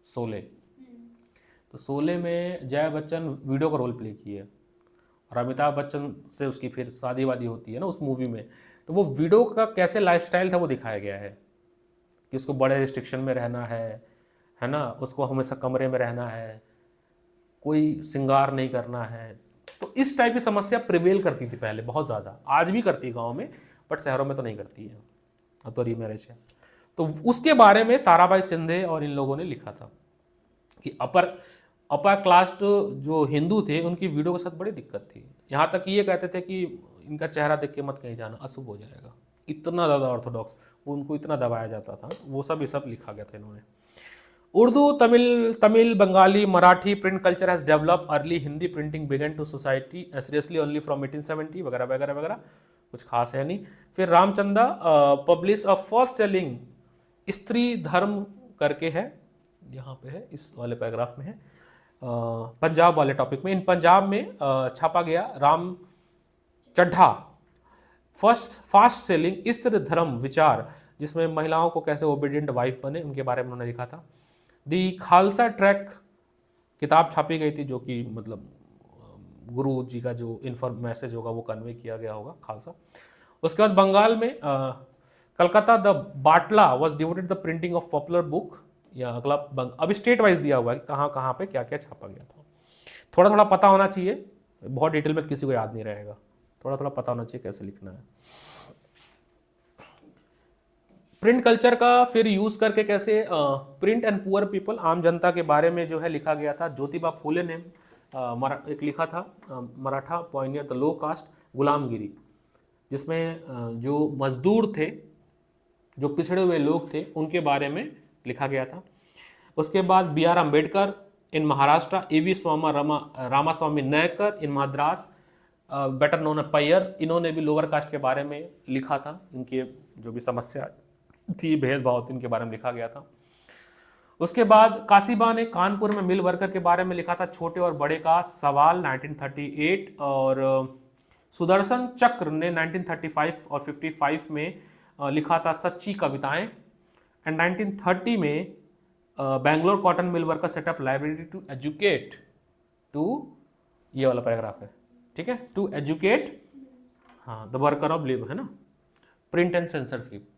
[SPEAKER 1] शोले। तो शोले में जया बच्चन विडो का रोल प्ले की है और अमिताभ बच्चन से उसकी फिर शादी वादी होती है ना उस मूवी में। तो वो विडो का कैसे लाइफस्टाइल था वो दिखाया गया है कि उसको बड़े रिस्ट्रिक्शन में रहना है ना, उसको हमेशा कमरे में रहना है, कोई श्रृंगार नहीं करना है। तो इस टाइप की समस्या प्रिवेल करती थी पहले बहुत ज़्यादा, आज भी करती है गाँव में, बट शहरों में तो नहीं करती है, अब तो रीमैरिज है। तो उसके बारे में ताराबाई शिंदे और इन लोगों ने लिखा था कि अपर क्लास जो हिंदू थे उनकी वीडियो के साथ बड़ी दिक्कत थी, यहाँ तक ये कहते थे कि इनका चेहरा देख के मत कहीं जाना, अशुभ हो जाएगा, इतना ज़्यादा ऑर्थोडॉक्स। उनको इतना दबाया जाता था, वो सब ये सब लिखा गया था इन्होंने। Urdu, Tamil, Bengali, Marathi print culture has develop early, Hindi printing begin to society seriously only from 1870 वगैरह वगैरह वगैरह, कुछ खास है नहीं। फिर Ramchanda publish a first selling Stri Dharm करके है, यहाँ पे है इस वाले पैराग्राफ में है, पंजाब वाले टॉपिक में। इन पंजाब में छापा गया Ram Chaddha first fast selling Stri Dharm विचार, जिसमें महिलाओं को कैसे ओबीडियंट वाइफ बने उनके बारे में उन्होंने लिखा था। दी खालसा ट्रैक किताब छापी गई थी, जो कि मतलब गुरु जी का जो इन्फॉर्म मैसेज होगा वो कन्वे किया गया होगा, खालसा। उसके बाद बंगाल में Calcutta the Batla was devoted the printing of popular book, या अगला अभी स्टेट वाइज दिया हुआ है कि कहाँ कहाँ पे क्या क्या छापा गया था। थोड़ा थोड़ा पता होना चाहिए, बहुत डिटेल में किसी को याद नहीं रहेगा, थोड़ा थोड़ा पता होना चाहिए कैसे लिखना है। प्रिंट कल्चर का फिर यूज करके कैसे प्रिंट एंड पुअर पीपल, आम जनता के बारे में जो है लिखा गया था। ज्योतिबा फूले ने एक लिखा था Maratha pioneer the low caste Gulamgiri, जिसमें जो मजदूर थे, जो पिछड़े हुए लोग थे, उनके बारे में लिखा गया था। उसके बाद B R Ambedkar in Maharashtra, E V Ramaswamy Naicker in Madras, better known है पय्यर, इन्होंने भी लोअर कास्ट के बारे में लिखा था, इनकी जो भी समस्या थी, भेदभाव थी, इनके बारे में लिखा गया था। उसके बाद काशीबा ने कानपुर में मिल वर्कर के बारे में लिखा था, छोटे और बड़े का सवाल 1938, और सुदर्शन चक्र ने 1935 और 55 में लिखा था सच्ची कविताएं। एंड 1930 में Bangalore cotton mill worker set up library to educate, to ये वाला पैराग्राफ है, ठीक है, टू एजुकेट हाँ द वर्कर ऑफ लेबर, है ना। प्रिंट एंड सेंसरशिप,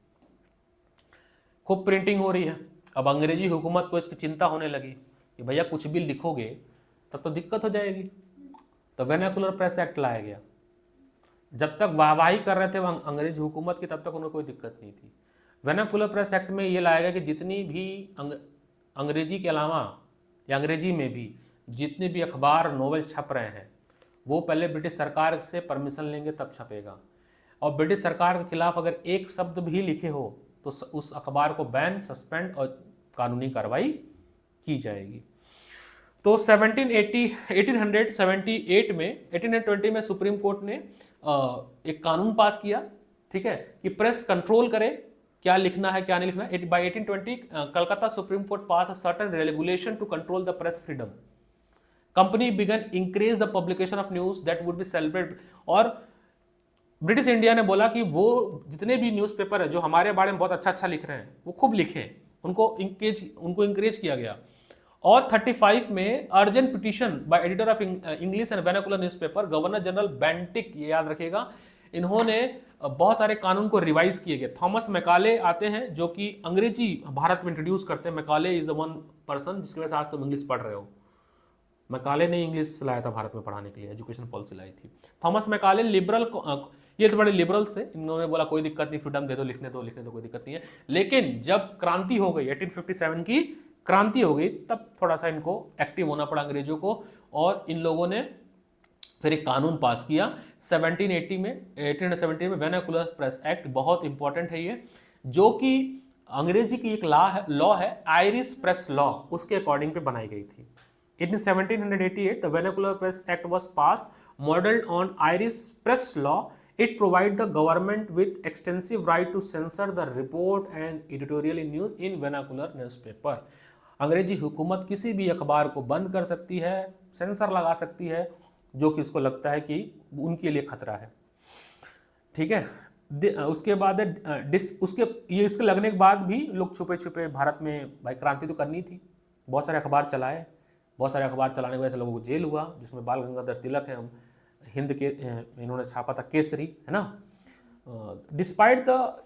[SPEAKER 1] खूब प्रिंटिंग हो रही है। अब अंग्रेजी हुकूमत को इसकी चिंता होने लगी कि भैया कुछ भी लिखोगे तब तो दिक्कत हो जाएगी, तो वर्नाकुलर प्रेस एक्ट लाया गया। जब तक वाहवाही कर रहे थे वह अंग्रेज हुकूमत की, तब तक उन्हें कोई दिक्कत नहीं थी। वर्नाकुलर प्रेस एक्ट में ये लाया गया कि जितनी भी अंग्रेजी के अलावा या अंग्रेजी में भी जितने भी अखबार नोवेल छप रहे हैं, वो पहले ब्रिटिश सरकार से परमिशन लेंगे तब छपेगा, और ब्रिटिश सरकार के खिलाफ अगर एक शब्द भी लिखे हो तो उस अखबार को बैन, सस्पेंड और कानूनी कार्रवाई की जाएगी। तो 1878 में 1820 में सुप्रीम कोर्ट ने एक कानून पास किया, ठीक है, कि प्रेस कंट्रोल करे क्या लिखना है क्या नहीं लिखना है। By 1820 Calcutta Supreme Court pass a certain regulation to control the press freedom. Company begin increase the publication of news that would be celebrate, और ब्रिटिश इंडिया ने बोला कि वो जितने भी न्यूज़पेपर है जो हमारे बारे में बहुत अच्छा अच्छा लिख रहे हैं वो खूब लिखें, उनको इंकरेज किया गया। और 35 में urgent petition by editor of English and vernacular newspaper governor general Bentinck, ये याद रखिएगा, इन्होंने बहुत सारे कानून को रिवाइज किए गए। थॉमस मैकाले आते हैं जो कि अंग्रेजी भारत में इंट्रोड्यूस करते हैं। Macaulay is the one person जिसकी वजह से आज तुम इंग्लिश पढ़ रहे हो। मैकाले ने इंग्लिश लाया था भारत में पढ़ाने के लिए, एजुकेशन पॉलिसी लाई थी। थॉमस मैकाले लिबरल, ये तो बड़े लिबरल से, इन्होंने बोला कोई दिक्कत नहीं, फ्रीडम दे दो, लिखने दो कोई दिक्कत नहीं है। लेकिन जब क्रांति हो गई, 1857 की क्रांति हो गई, तब थोड़ा सा इनको एक्टिव होना पड़ा अंग्रेजों को, और इन लोगों ने फिर एक कानून पास किया 1870 में वर्नाकुलर प्रेस एक्ट। बहुत इंपॉर्टेंट है ये, जो कि अंग्रेजी की एक लॉ है आयरिश प्रेस लॉ, उसके अकॉर्डिंग पे बनाई गई थी। In 1788, the Vernacular Press Act was passed, modeled on Irish press law. It provided the government with extensive right to censor the report and editorial in news in vernacular newspaper. अंग्रेजी हुकूमत किसी भी अखबार को बंद कर सकती है, सेंसर लगा सकती है, जो कि उसको लगता है कि उनके लिए खतरा है, ठीक है। उसके बाद इसके लगने के बाद भी लोग छुपे छुपे भारत में, भाई क्रांति तो करनी थी, बहुत सारे अखबार चलाए, बहुत सारे अखबार चलाने की वजह से लोगों को जेल हुआ, जिसमें बाल गंगाधर तिलक है, हिंद के इन्होंने छापा था केसरी, है ना। Despite the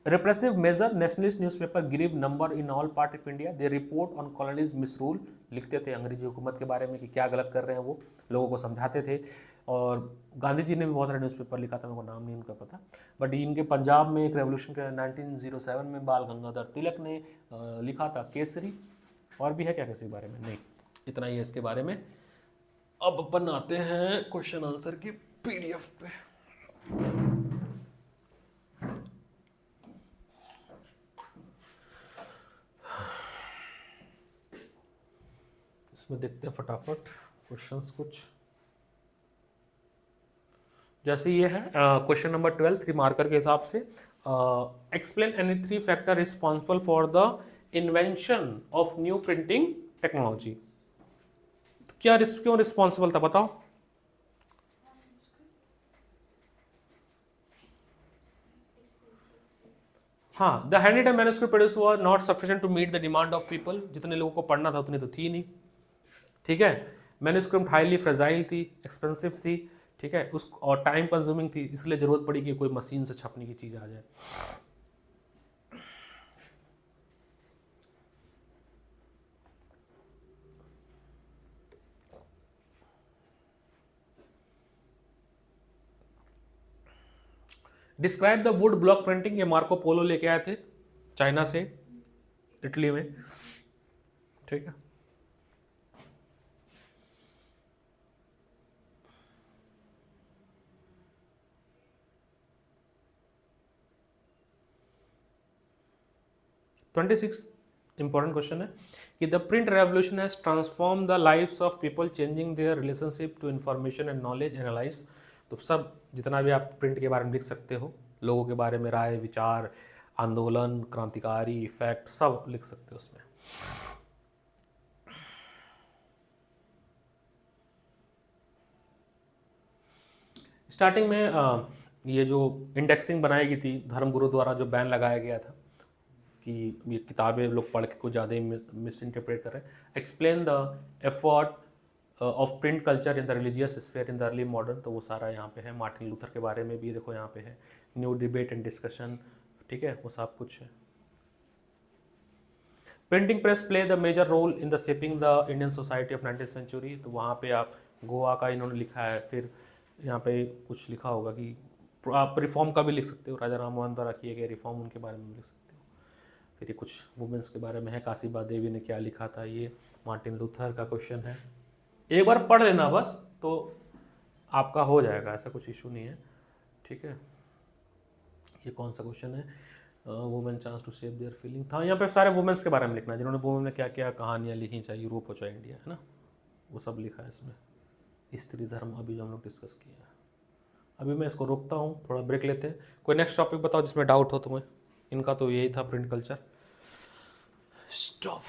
[SPEAKER 1] repressive measure, nationalist newspaper give number in all part of India. They report on colonies misrule, लिखते थे अंग्रेजी हुकूमत के बारे में कि क्या गलत कर रहे हैं, वो लोगों को समझाते थे। और गांधी जी ने भी बहुत सारे न्यूज़पेपर लिखा था, मेरे को नाम नहीं उनका पता, बट इनके पंजाब में एक रेवोल्यूशन के 1907 में बाल गंगाधर तिलक ने लिखा था केसरी। और भी है क्या किसी के बारे में? नहीं, इतना ही है इसके बारे में। अब अपन आते हैं क्वेश्चन आंसर की PDF पे। इसमें देखते हैं फटाफट क्वेश्चंस कुछ। जैसे ये है क्वेश्चन नंबर 12 3 मार्कर के हिसाब से, explain any 3 factor responsible for the invention of new printing technology. क्या क्यों रिस्पॉन्सिबल था बताओ। हाँ, the hand written manuscript produce were not sufficient to meet the demand of people. जितने लोगों को पढ़ना था उतनी तो थी नहीं, ठीक है। मैन्युस्क्रिप्ट हाईली फ्रेजाइल थी, एक्सपेंसिव थी, ठीक है, उस और टाइम कंज्यूमिंग थी, इसलिए जरूरत पड़ी कि कोई मशीन से छपने की चीज आ जाए। Describe the wood block printing, ये मार्को पोलो लेके आए थे चाइना से, इटली में, ठीक है। ट्वेंटी सिक्स इंपॉर्टेंट क्वेश्चन है कि the print revolution has transform the lifes of people, changing their relationship to information and knowledge analyse. तो सब जितना भी आप प्रिंट के बारे में लिख सकते हो, लोगों के बारे में राय विचार, आंदोलन, क्रांतिकारी इफेक्ट, सब लिख सकते हो उसमें। स्टार्टिंग में ये जो इंडेक्सिंग बनाई गई थी धर्मगुरु द्वारा, जो बैन लगाया गया था कि ये किताबें लोग पढ़ के कुछ ज़्यादा ही मिस इंटरप्रेट कर रहे हैं। Explain the effort of print culture in the religious sphere in the early modern, तो वो सारा यहाँ पे है। मार्टिन लूथर के बारे में भी देखो यहाँ पे है, न्यू डिबेट एंड डिस्कशन, ठीक है, वो सब कुछ है। Printing press play the major role in the shaping the Indian society of 19th century, तो वहाँ पे आप गोवा का इन्होंने लिखा है। फिर यहाँ पे कुछ लिखा होगा कि आप रिफॉर्म का भी लिख सकते हो, राजा राम मोहन द्वारा किए गए रिफॉर्म उनके बारे में लिख सकते हो। फिर ये कुछ वुमेंस के बारे में है, काशीबा देवी ने क्या लिखा था, ये मार्टिन लूथर का क्वेश्चन है। एक बार पढ़ लेना बस तो आपका हो जाएगा, ऐसा कुछ इशू नहीं है, ठीक है। ये कौन सा क्वेश्चन है, women chance to save their feeling था। यहाँ पे सारे वुमेंस के बारे में लिखना है, जिन्होंने वुमेन में क्या क्या कहानियाँ लिखी, चाहे यूरोप हो चाहे इंडिया, है ना, वो सब लिखा है इसमें। स्त्री धर्म अभी जो हम लोग डिस्कस किया है। अभी मैं इसको रोकता हूँ, थोड़ा ब्रेक लेते हैं। कोई नेक्स्ट टॉपिक बताओ जिसमें डाउट हो तुम्हें। इनका तो यही था, प्रिंट कल्चर। स्टॉप।